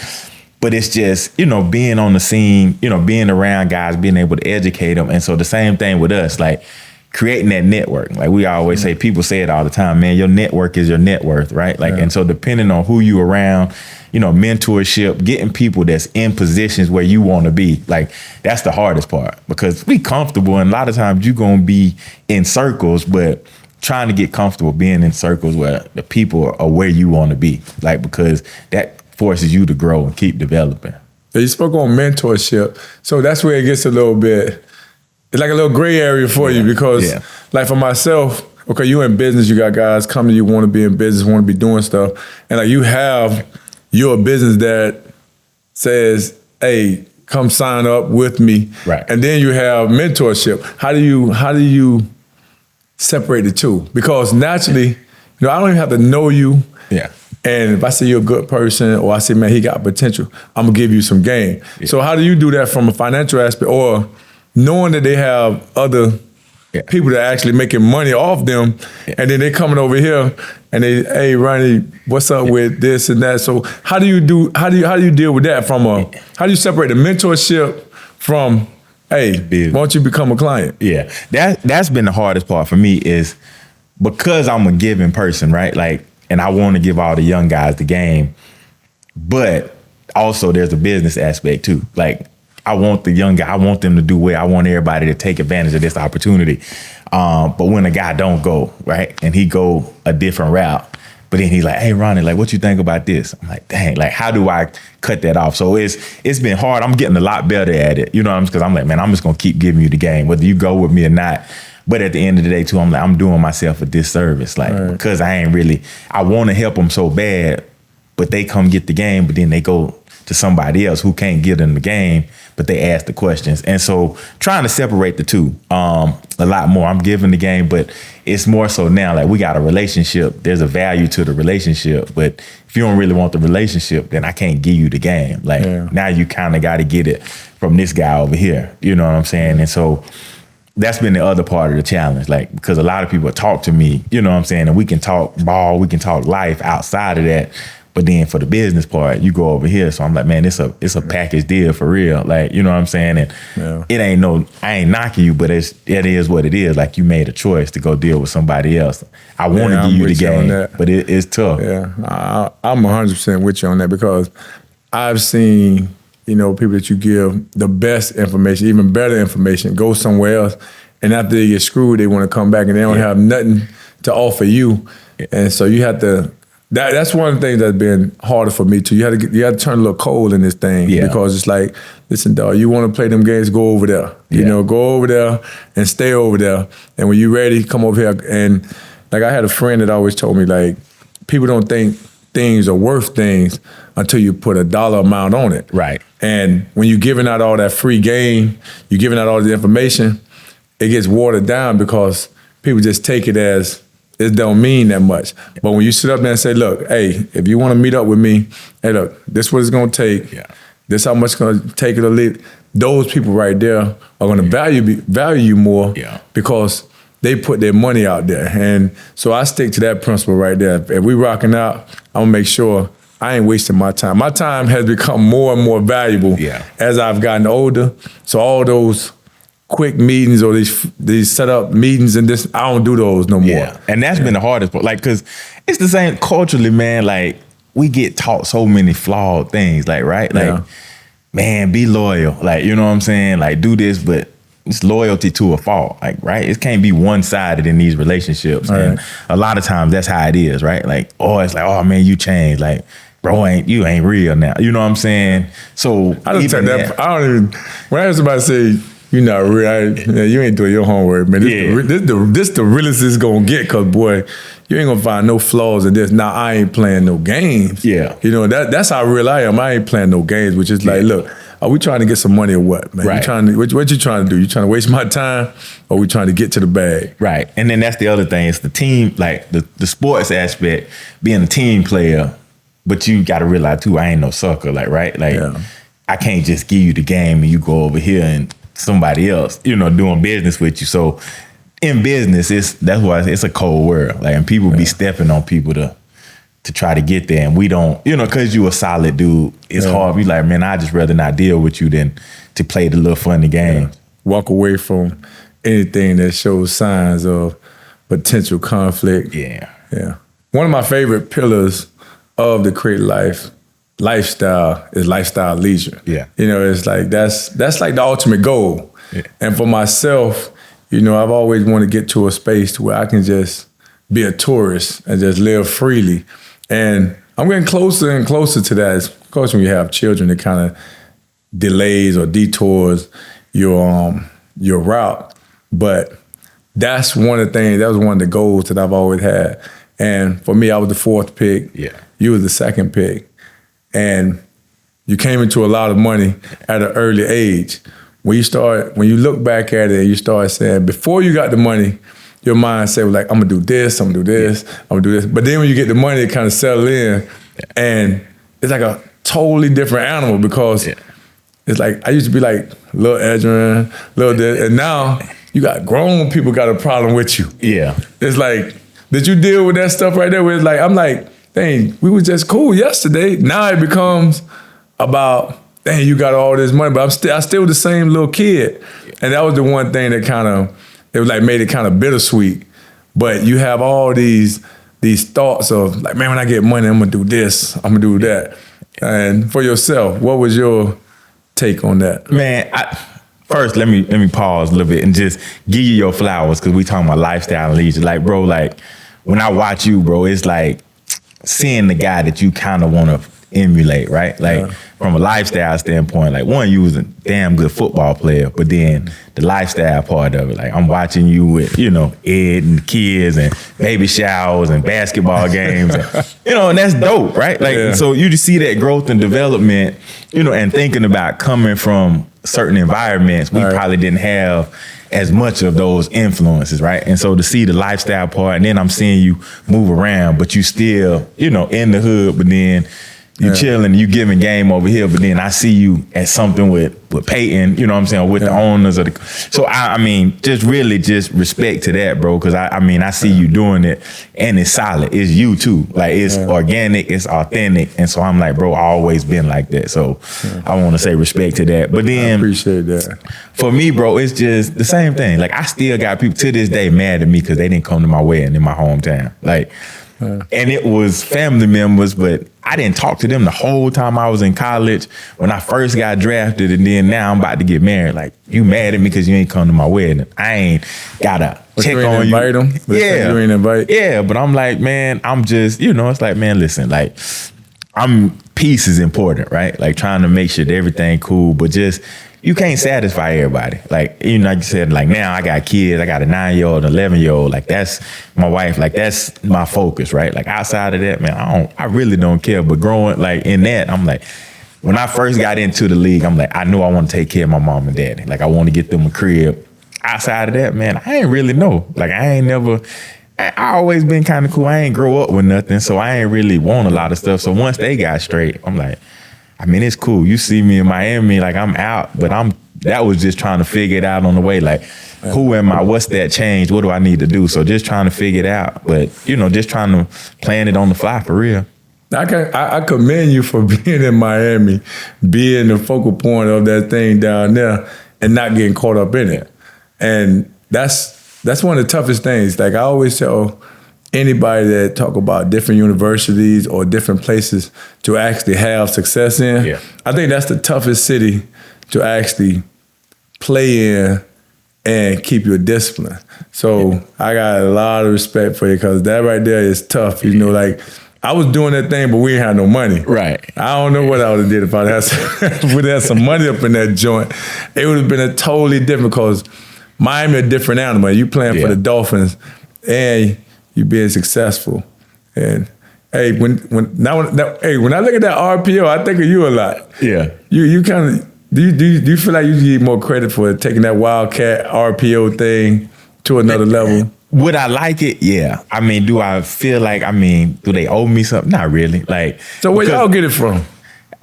S2: But it's just, being on the scene, being around guys, being able to educate them. And so the same thing with us, like, creating that network. Like we always say, people say it all the time, man, your network is your net worth, right? Like, and so depending on who you around, mentorship, getting people that's in positions where you want to be, like, that's the hardest part, because we comfortable, and a lot of times you're going to be in circles, but trying to get comfortable being in circles where the people are where you want to be, like, because that forces you to grow and keep developing.
S1: You spoke on mentorship. So that's where it gets a little bit, it's like a little gray area for you, because like for myself, okay, you in business, you got guys coming to you, want to be in business, want to be doing stuff. And like, you have your business that says, hey, come sign up with me.
S2: Right.
S1: And then you have mentorship. How do you separate the two? Because naturally, I don't even have to know you.
S2: Yeah.
S1: And if I say you're a good person, or I say, man, he got potential, I'm gonna give you some game. Yeah. So how do you do that from a financial aspect, or knowing that they have other people that are actually making money off them, and then they coming over here and they, hey, Ronnie, what's up with this and that? So how do you deal with that how do you separate the mentorship from, hey, why don't you become a client?
S2: Yeah, that's been the hardest part for me, is because I'm a giving person, right? Like, and I want to give all the young guys the game, but also there's a business aspect too. Like, I want the young guy, I want them to do well. I want everybody to take advantage of this opportunity. But when a guy don't go, right, and he go a different route, but then he's like, hey, Ronnie, like, what you think about this? I'm like, dang, like, how do I cut that off? So it's been hard. I'm getting a lot better at it, because I'm like, man, I'm just going to keep giving you the game, whether you go with me or not. But at the end of the day, too, I'm like, I'm doing myself a disservice, like, because I want to help them so bad, but they come get the game, but then they go to somebody else who can't give them the game, but they ask the questions. And so trying to separate the two a lot more. I'm giving the game, but it's more so now, like, we got a relationship. There's a value to the relationship, but if you don't really want the relationship, then I can't give you the game. Like, now you kind of got to get it from this guy over here. You know what I'm saying? And so that's been the other part of the challenge, like, because a lot of people talk to me, you know what I'm saying, and we can talk ball, we can talk life outside of that, but then for the business part, you go over here. So I'm like, man, it's a package deal for real, like, you know what I'm saying, and it ain't I ain't knocking you, but it is what it is. Like, you made a choice to go deal with somebody else. I want to give you the game, but it's tough.
S1: Yeah, I'm 100% with you on that, because I've seen, people that you give the best information, even better information, go somewhere else, and after they get screwed, they want to come back and they don't have nothing to offer you. And so you have to, that's one of the things that's been harder for me too. You have to turn a little cold in this thing, because it's like, listen, dog, you want to play them games, go over there. Go over there and stay over there. And when you're ready, come over here. And like, I had a friend that always told me, like, people don't think things are worth things until you put a dollar amount on it.
S2: Right.
S1: And when you're giving out all that free game, you're giving out all the information, it gets watered down, because people just take it as, it don't mean that much. But when you sit up there and say, look, hey, if you want to meet up with me, hey, look, this is what it's going to take. This how much it's going to take it or leave. Those people right there are going to value you more, because they put their money out there. And so I stick to that principle right there. If we rocking out, I'm going to make sure I ain't wasting my time. My time has become more and more valuable as I've gotten older. So all those quick meetings or these set up meetings and this, I don't do those no more.
S2: And that's been the hardest part. Like, because it's the same culturally, man. Like, we get taught so many flawed things, like, right? Like, man, be loyal. Like, you know what I'm saying? Like, do this, but it's loyalty to a fault, like, right? It can't be one-sided in these relationships.
S1: All
S2: and
S1: right.
S2: a lot of times that's how it is, right? Like, it's like, oh man, you changed. Like, bro, you ain't real now. You know what I'm saying? So
S1: I don't take that. I don't even, when I hear somebody say, you're not real, you ain't doing your homework, man. This the realest it's gonna get, cause boy, you ain't gonna find no flaws in this. Now I ain't playing no games.
S2: Yeah.
S1: You know, that's how real I am. I ain't playing no games, which is like, look, are we trying to get some money or what, man?
S2: Right.
S1: What you trying to do? You trying to waste my time, or we trying to get to the bag?
S2: Right. And then that's the other thing. It's the team, like the sports aspect, being a team player, but you got to realize too, I ain't no sucker, like, right? Like, I can't just give you the game and you go over here and somebody else, doing business with you. So in business, that's why it's a cold world. Like, and people be stepping on people to try to get there, and we don't, because you a solid dude, it's hard. Be like, man, I just rather not deal with you than to play the little funny game.
S1: Walk away from anything that shows signs of potential conflict.
S2: Yeah.
S1: One of my favorite pillars of the Create lifestyle is lifestyle leisure.
S2: Yeah.
S1: It's like that's like the ultimate goal.
S2: Yeah.
S1: And for myself, I've always wanted to get to a space where I can just be a tourist and just live freely. And I'm getting closer and closer to that. Of course, when you have children, it kind of delays or detours your route. But that's one of the things, that was one of the goals that I've always had. And for me, I was the fourth pick.
S2: Yeah.
S1: You was the second pick. And you came into a lot of money at an early age. When you look back at it, you start saying, before you got the money, your mindset was like, I'm gonna do this, I'm gonna do this, I'm gonna do this. But then when you get the money, it kind of settle in, and it's like a totally different animal, because it's like, I used to be like little Edgerrin, little this, and now you got grown people got a problem with you.
S2: Yeah.
S1: It's like, did you deal with that stuff right there? Where it's like, I'm like, dang, we was just cool yesterday. Now it becomes about, dang, you got all this money, but I still the same little kid. And that was the one thing that kind of, it was like made it kind of bittersweet. But you have all these thoughts of like, man, when I get money, I'm gonna do this, I'm gonna do that. And for yourself, what was your take on that?
S2: Man, first let me pause a little bit and just give you your flowers, because we talking about lifestyle and leisure. Like, bro, like when I watch you, bro, it's like seeing the guy that you kind of want to emulate, right? Like from a lifestyle standpoint, like one, you was a damn good football player, but then the lifestyle part of it, like I'm watching you with, Ed and the kids and baby showers and basketball games, and, and that's dope, right? Like, so you just see that growth and development, and thinking about coming from certain environments, we probably didn't have as much of those influences, right? And so to see the lifestyle part, and then I'm seeing you move around, but you still, in the hood, but then you chilling, you giving game over here, but then I see you at something with Peyton, with the owners of the. So I mean, just really just respect to that, bro, because I see you doing it, and it's solid. It's you too, like it's organic, it's authentic, and so I'm like, bro, I always been like that. So I want to say respect to that. But then
S1: I appreciate that.
S2: For me, bro, it's just the same thing. Like I still got people to this day mad at me because they didn't come to my wedding in my hometown, like. And it was family members, but I didn't talk to them the whole time I was in college, when I first got drafted, and then now I'm about to get married. Like, you mad at me because you ain't come to my wedding. I ain't gotta check on you.
S1: Invite them? You ain't invite?
S2: Yeah, but I'm like, man, I'm just, it's like, man, listen, like, peace is important, right? Like trying to make sure that everything cool, but just, you can't satisfy everybody. Like, like you said, like now I got kids, I got a 9-year-old, an 11-year-old, like that's my wife, like that's my focus, right? Like outside of that, man, I really don't care. But growing like in that, I'm like, when I first got into the league, I'm like, I knew I want to take care of my mom and daddy. Like I want to get them a crib. Outside of that, man, I ain't really know. Like I always been kind of cool. I ain't grow up with nothing, so I ain't really want a lot of stuff. So once they got straight, I'm like, I mean, it's cool. You see me in Miami, like I'm out, but that was just trying to figure it out on the way. Like, who am I? What's that change? What do I need to do? So just trying to figure it out. But, just trying to plan it on the fly for real.
S1: I commend you for being in Miami, being the focal point of that thing down there and not getting caught up in it. And that's one of the toughest things. Like I always tell anybody that talk about different universities or different places to actually have success in, I think that's the toughest city to actually play in and keep your discipline. So I got a lot of respect for you because that right there is tough. You know, like I was doing that thing, but we ain't had no money.
S2: Right.
S1: I don't know what I would have did if I had some money up in that joint. It would have been a totally different because Miami a different animal. You playing for the Dolphins and you being successful. And hey, when I look at that RPO, I think of you a lot.
S2: Yeah.
S1: You kind of do you feel like you need more credit for taking that Wildcat RPO thing to another level?
S2: Would I like it? Yeah. I mean, do I feel like, do they owe me something? Not really. Like,
S1: so where y'all get it from?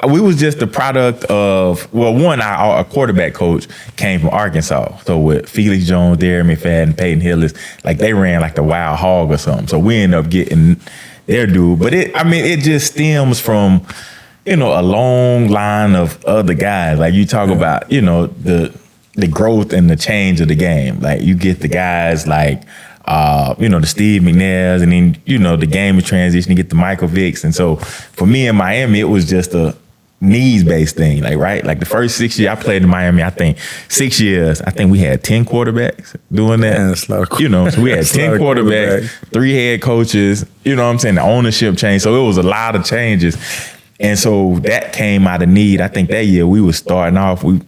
S2: We was just the product of, our quarterback coach came from Arkansas. So with Felix Jones, Darren McFadden, Peyton Hillis, like they ran like the wild hog or something. So we ended up getting their dude. But it just stems from, a long line of other guys. Like you talk about, the growth and the change of the game. Like you get the guys like, the Steve McNairs, and then, the game of transition, you get the Michael Vicks. And so for me in Miami, it was just a needs-based thing, like the first 6 years I played in Miami, I think 6 years, I think we had 10 quarterbacks doing that.
S1: Man, that's a lot of
S2: so we had 10 quarterbacks, 3 head coaches, you know what I'm saying? The ownership changed. So it was a lot of changes. And so that came out of need. I think that year we was starting off, we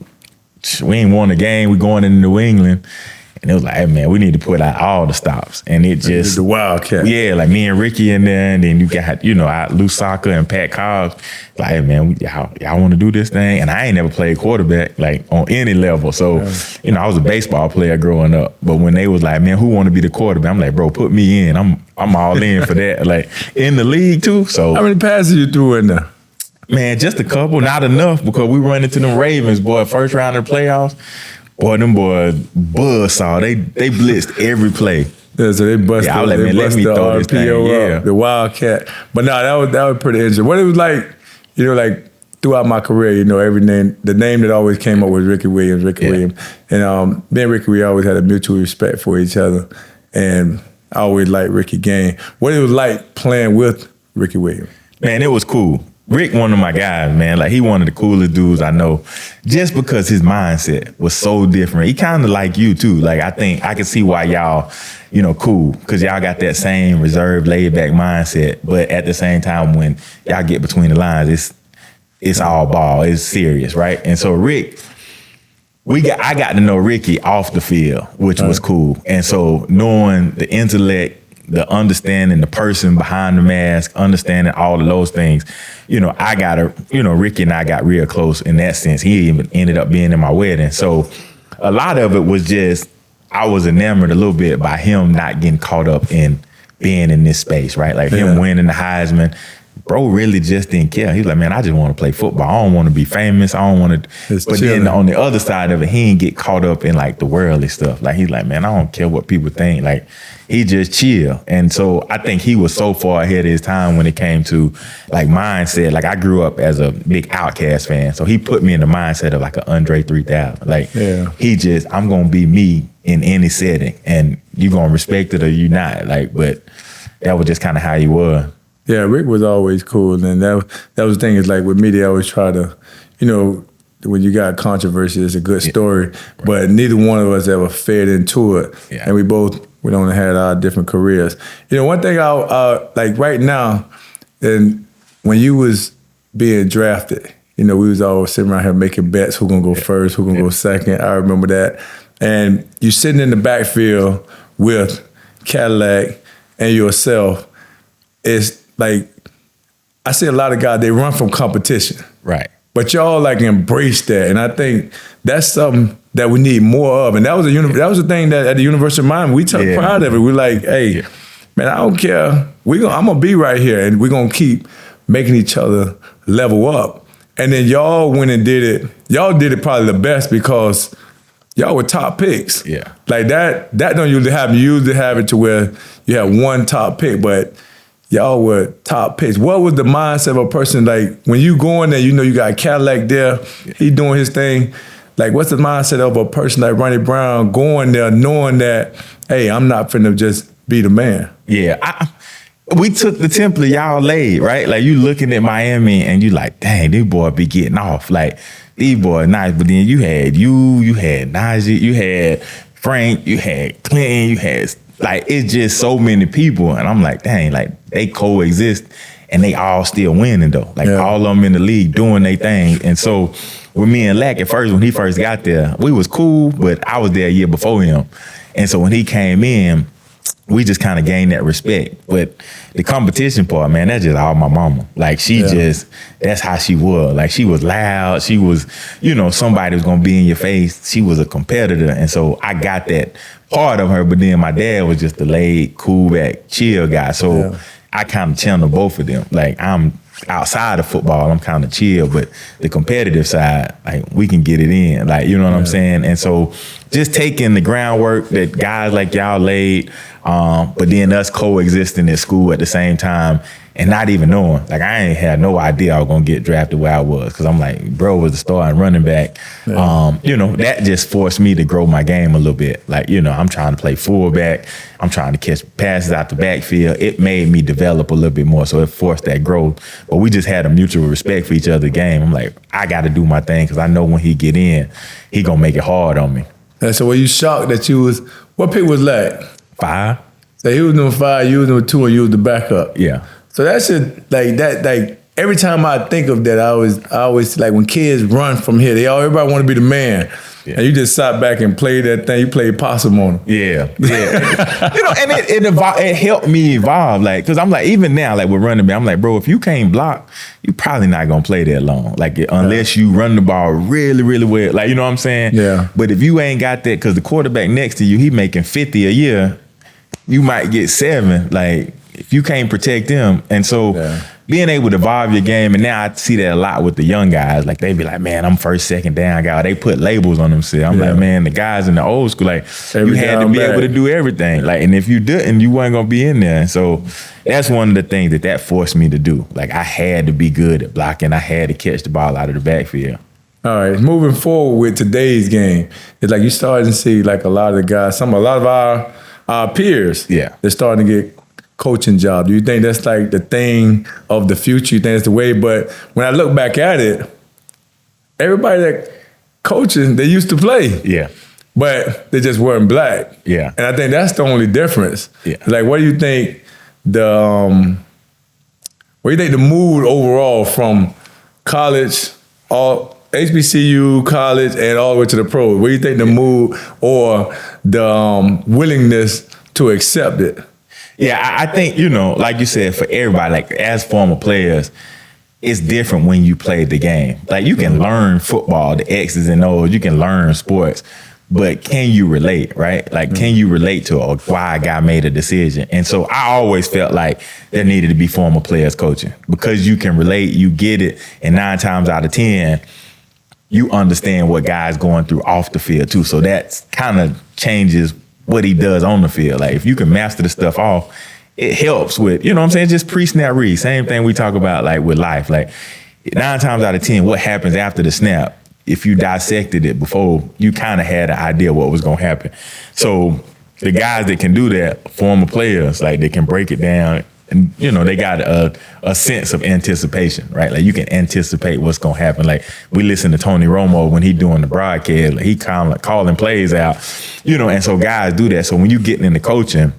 S2: ain't won a game, we going into New England. And it was like, hey, man, we need to put out all the stops. And it just...
S1: The Wildcat.
S2: Yeah, like me and Ricky in there, and then you got, Lou Saka and Pat Cobbs. Like, hey, man, y'all want to do this thing? And I ain't never played quarterback, like, on any level. So, I was a baseball player growing up. But when they was like, man, who want to be the quarterback? I'm like, bro, put me in. I'm all in for that. Like, in the league, too. So...
S1: How many passes you threw in there?
S2: Man, just a couple. Not enough, because we run into them Ravens, boy, first round of the playoffs. Boy, them boys buzzsaw. They blitzed every play.
S1: Yeah, so they busted.
S2: Yeah, I was like, man, let me throw this thing. Yeah,
S1: the Wildcat. But no, that was pretty interesting. What it was like, like throughout my career, the name that always came up was Ricky Williams. And me and Ricky, we always had a mutual respect for each other, and I always liked Ricky game. What it was like playing with Ricky Williams?
S2: Man, it was cool. Rick, one of my guys, man, like he one of the coolest dudes I know, just because his mindset was so different. He kind of like you too. Like I think I can see why y'all, cool, because y'all got that same reserved, laid back mindset. But at the same time, when y'all get between the lines, it's all ball, it's serious, right? And so Rick, I got to know Ricky off the field, which was cool. And so knowing the intellect, the understanding the person behind the mask, understanding all of those things, Ricky and I got real close in that sense. He even ended up being in my wedding. So a lot of it was just, I was enamored a little bit by him not getting caught up in being in this space, right? Like him winning the Heisman. Bro really just didn't care. He was like, man, I just want to play football. I don't want to be famous. I don't want to. But then on the other side of it, he didn't get caught up in like the worldly stuff. Like he's like, man, I don't care what people think. Like he just chill. And so I think he was so far ahead of his time when it came to like mindset. Like I grew up as a big Outkast fan. So he put me in the mindset of like an Andre 3000. Like he just, I'm going to be me in any setting, and you going to respect it or you not. Like, but that was just kind of how he was.
S1: Yeah, Rick was always cool, and that was the thing. Is like with me, they always try to, when you got controversy, it's a good story, but neither one of us ever fed into it, and we only had our different careers. One thing I like right now, and when you was being drafted, we was always sitting around here making bets, who gonna go first, who gonna go second. I remember that, and you sitting in the backfield with Cadillac and yourself. It's like, I see a lot of guys, they run from competition.
S2: Right.
S1: But y'all like embrace that. And I think that's something that we need more of. And that was the thing that at the University of Miami, we took pride of it. We're like, hey, man, I don't care. I'm going to be right here, and we're going to keep making each other level up. And then y'all went and did it. Y'all did it probably the best because y'all were top picks.
S2: Yeah.
S1: Like that don't usually happen. You usually have it to where you have one top pick, but y'all were top picks. What was the mindset of a person, like, when you go in there, you got Cadillac there, he doing his thing. Like, what's the mindset of a person like Ronnie Brown going there knowing that, hey, I'm not finna just be the man?
S2: Yeah, we took the template y'all laid, right? Like, you looking at Miami and you like, dang, these boys be getting off. Like, these boys nice. But then you had Najee, you had Frank, you had Clinton, you had, like, it's just so many people. And I'm like, dang, like, they coexist and they all still winning, though. Like, all of them in the league doing their thing. And so with me and Lack at first, when he first got there, we was cool, but I was there a year before him. And so when he came in, we just kind of gained that respect. But the competition part, man, that's just all my mama. Like, she just, that's how she was. Like, she was loud. She was, you know, somebody was going to be in your face. She was a competitor. And so I got that part of her. But then my dad was just the laid, cool back, chill guy. So I kind of channel both of them. Like, I'm outside of football, I'm kind of chill, but the competitive side, like, we can get it in. Like, you know what I'm saying? And so just taking the groundwork that guys like y'all laid, but then us coexisting at school at the same time and not even knowing. Like, I ain't had no idea I was going to get drafted where I was, because I'm like, bro was the starting running back. You know, that just forced me to grow my game a little bit. Like, you know, I'm trying to play fullback. I'm trying to catch passes out the backfield. It made me develop a little bit more, so it forced that growth. But we just had a mutual respect for each other's game. I'm like, I got to do my thing, because I know when he get in, he going to make it hard on me.
S1: And so were you shocked that you was, what pick was Lack?
S2: 5.
S1: So he was number 5, you was number 2, and you was the backup.
S2: Yeah.
S1: So that shit, like that, like every time I think of that, I always like, when kids run from here, everybody want to be the man. And you just sat back and played that thing. You played possum on them.
S2: Yeah. You know, and it helped me evolve. Like, because I'm like, even now, like with running back, I'm like, bro, if you can't block, you probably not gonna play that long. Like, unless you run the ball really, really well. Like, you know what I'm saying?
S1: Yeah.
S2: But if you ain't got that, because the quarterback next to you, he making 50 a year, you might get 7. Like, if you can't protect them. And so being able to evolve your game, and now I see that a lot with the young guys. Like, they be like, man, I'm first, second down guy. They put labels on themselves. I'm like, man, the guys in the old school, like, you had to be able to do everything. Like, and if you didn't, you weren't gonna be in there. And so that's one of the things that forced me to do. Like, I had to be good at blocking. I had to catch the ball out of the backfield.
S1: All right, moving forward with today's game, it's like you starting to see like a lot of the guys, a lot of our peers, they're starting to get coaching job. Do you think that's like the thing of the future? You think that's the way? But when I look back at it, everybody that coaching, they used to play.
S2: Yeah.
S1: But they just weren't black.
S2: Yeah.
S1: And I think that's the only difference.
S2: Yeah.
S1: Like, what do you think the mood overall from college, all HBCU, college, and all the way to the pros? What do you think the mood or the willingness to accept it?
S2: Yeah, I think, you know, like you said, for everybody, like as former players, it's different when you play the game. Like, you can learn football, the X's and O's, you can learn sports, but can you relate, right? Like, can you relate to why a guy made a decision? And so I always felt like there needed to be former players coaching, because you can relate, you get it, and 9 times out of 10, you understand what guys going through off the field too. So that kind of changes what he does on the field. Like, if you can master the stuff off, it helps with, you know what I'm saying, just pre-snap read. Same thing we talk about like with life. Like, 9 times out of 10, what happens after the snap, if you dissected it before, you kind of had an idea what was going to happen. So the guys that can do that, former players, like, they can break it down. And, you know, they got a sense of anticipation, right? Like, you can anticipate what's going to happen. Like, we listen to Tony Romo when he doing the broadcast, like, he calling plays out, you know, and so guys do that. So when you getting into coaching,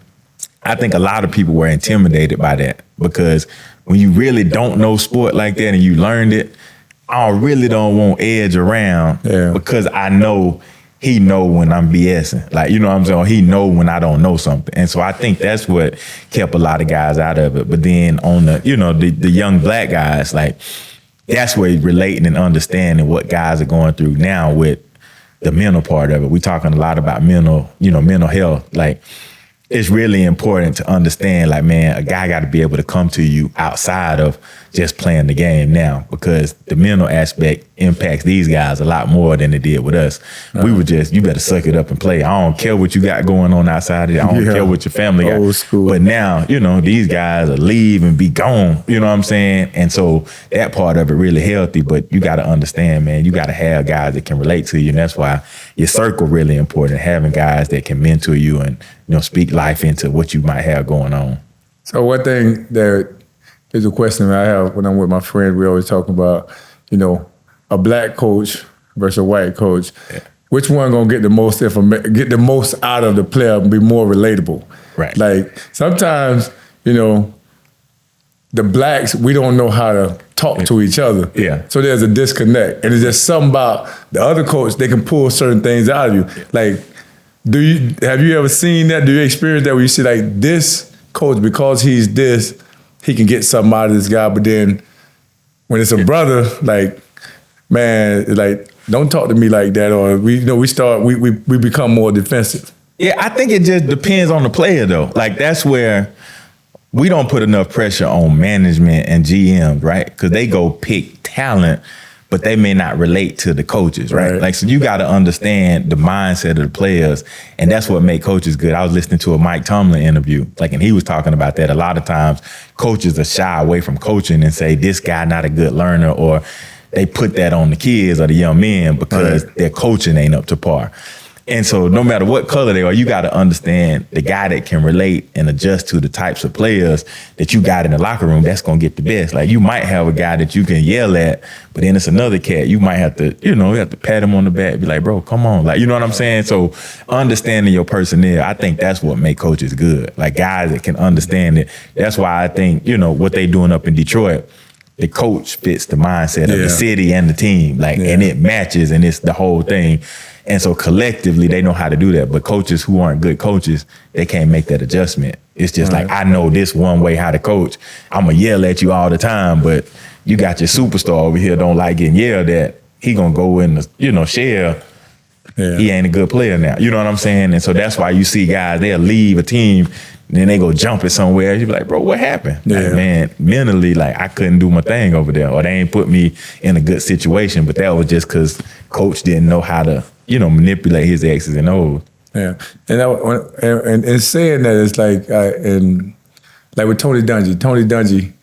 S2: I think a lot of people were intimidated by that, because when you really don't know sport like that and you learned it, I really don't want edge around because I know he know when I'm BSing. Like, you know what I'm saying? He know when I don't know something. And so I think that's what kept a lot of guys out of it. But then on the, you know, the young black guys, like, that's where relating and understanding what guys are going through now with the mental part of it. We talking a lot about mental health. Like, it's really important to understand, like, man, a guy got to be able to come to you outside of just playing the game now, because the mental aspect impacts these guys a lot more than it did with us. We were just, you better suck it up and play. I don't care what you got going on outside of it. I don't care what your family got.
S1: Old school.
S2: But now, you know, these guys are leave and be gone. You know what I'm saying? And so that part of it really healthy, but you got to understand, man, you got to have guys that can relate to you. And that's why your circle really important, having guys that can mentor you and, you know, speak life into what you might have going on.
S1: So one thing that is a question that I have when I'm with my friends, we always talk about, you know, a black coach versus a white coach. which one gonna get the most information, get the most out of the player, and be more relatable.
S2: Right.
S1: Like sometimes, you know, the blacks, we don't know how to talk to each other.
S2: Yeah.
S1: So there's a disconnect. And it's just something about the other coach, they can pull certain things out of you. Like, have you ever seen that? Do you experience that where you see like this coach, because he's this, he can get something out of this guy, but then when it's a brother, like, man, like, don't talk to me like that, or we become more defensive.
S2: Yeah, I think it just depends on the player though. Like that's where we don't put enough pressure on management and GMs, right? Because they go pick talent, but they may not relate to the coaches, right? Like, so you got to understand the mindset of the players, and that's what make coaches good. I was listening to a Mike Tomlin interview, like, and he was talking about that. A lot of times, coaches are shy away from coaching and say, this guy not a good learner, or they put that on the kids or the young men because their coaching ain't up to par. And so no matter what color they are, you got to understand the guy that can relate and adjust to the types of players that you got in the locker room, that's going to get the best. Like you might have a guy that you can yell at, but then it's another cat. You might have to, you have to pat him on the back, be like, bro, come on. Like, you know what I'm saying? So understanding your personnel, I think that's what make coaches good. Like guys that can understand it. That's why I think, what they doing up in Detroit, the coach fits the mindset of the city and the team. Like, and it matches and it's the whole thing. And so collectively, they know how to do that. But coaches who aren't good coaches, they can't make that adjustment. It's just like, I know this one way how to coach. I'm going to yell at you all the time, but you got your superstar over here don't like getting yelled at. He going to go in the, shell. Yeah. He ain't a good player now. You know what I'm saying? And so that's why you see guys, they'll leave a team, and then they go jump it somewhere. You be like, bro, what happened? Yeah. Like, man, mentally, like, I couldn't do my thing over there, or they ain't put me in a good situation. But that was just because coach didn't know how to, manipulate his X's and O's.
S1: Yeah, and saying that, it's like, like with Tony Dungy,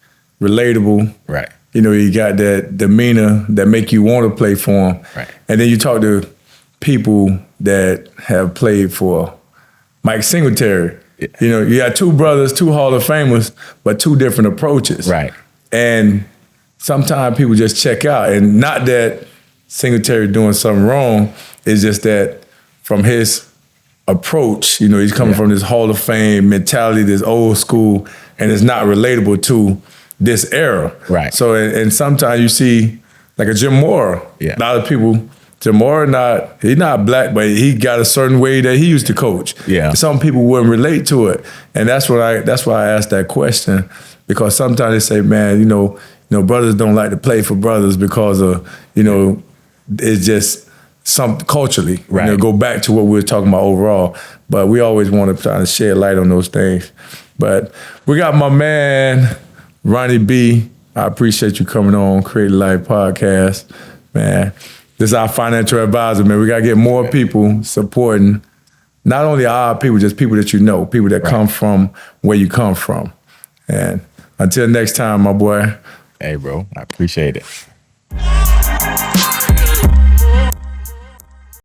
S1: relatable.
S2: Right.
S1: You got that demeanor that make you want to play for him.
S2: Right.
S1: And then you talk to people that have played for Mike Singletary. Yeah. You got two brothers, two Hall of Famers, but two different approaches.
S2: Right.
S1: And sometimes people just check out, and not that Singletary doing something wrong. It's just that from his approach, he's coming from this Hall of Fame mentality, this old school, and it's not relatable to this era.
S2: Right.
S1: So, and sometimes you see like a Jim Mora. Yeah. A lot of people, Jim Mora, he's not black, but he got a certain way that he used to coach. Yeah. Some people wouldn't relate to it. And that's why I asked that question, because sometimes they say, man, brothers don't like to play for brothers because of, it's just something culturally, go back to what we were talking about overall. But we always want to try to shed light on those things. But we got my man, Ronnie B. I appreciate you coming on Creative Life Podcast. Man, this is our financial advisor, man. We got to get more people supporting not only our people, just people that people that come from where you come from. And until next time, my boy.
S2: Hey, bro, I appreciate it.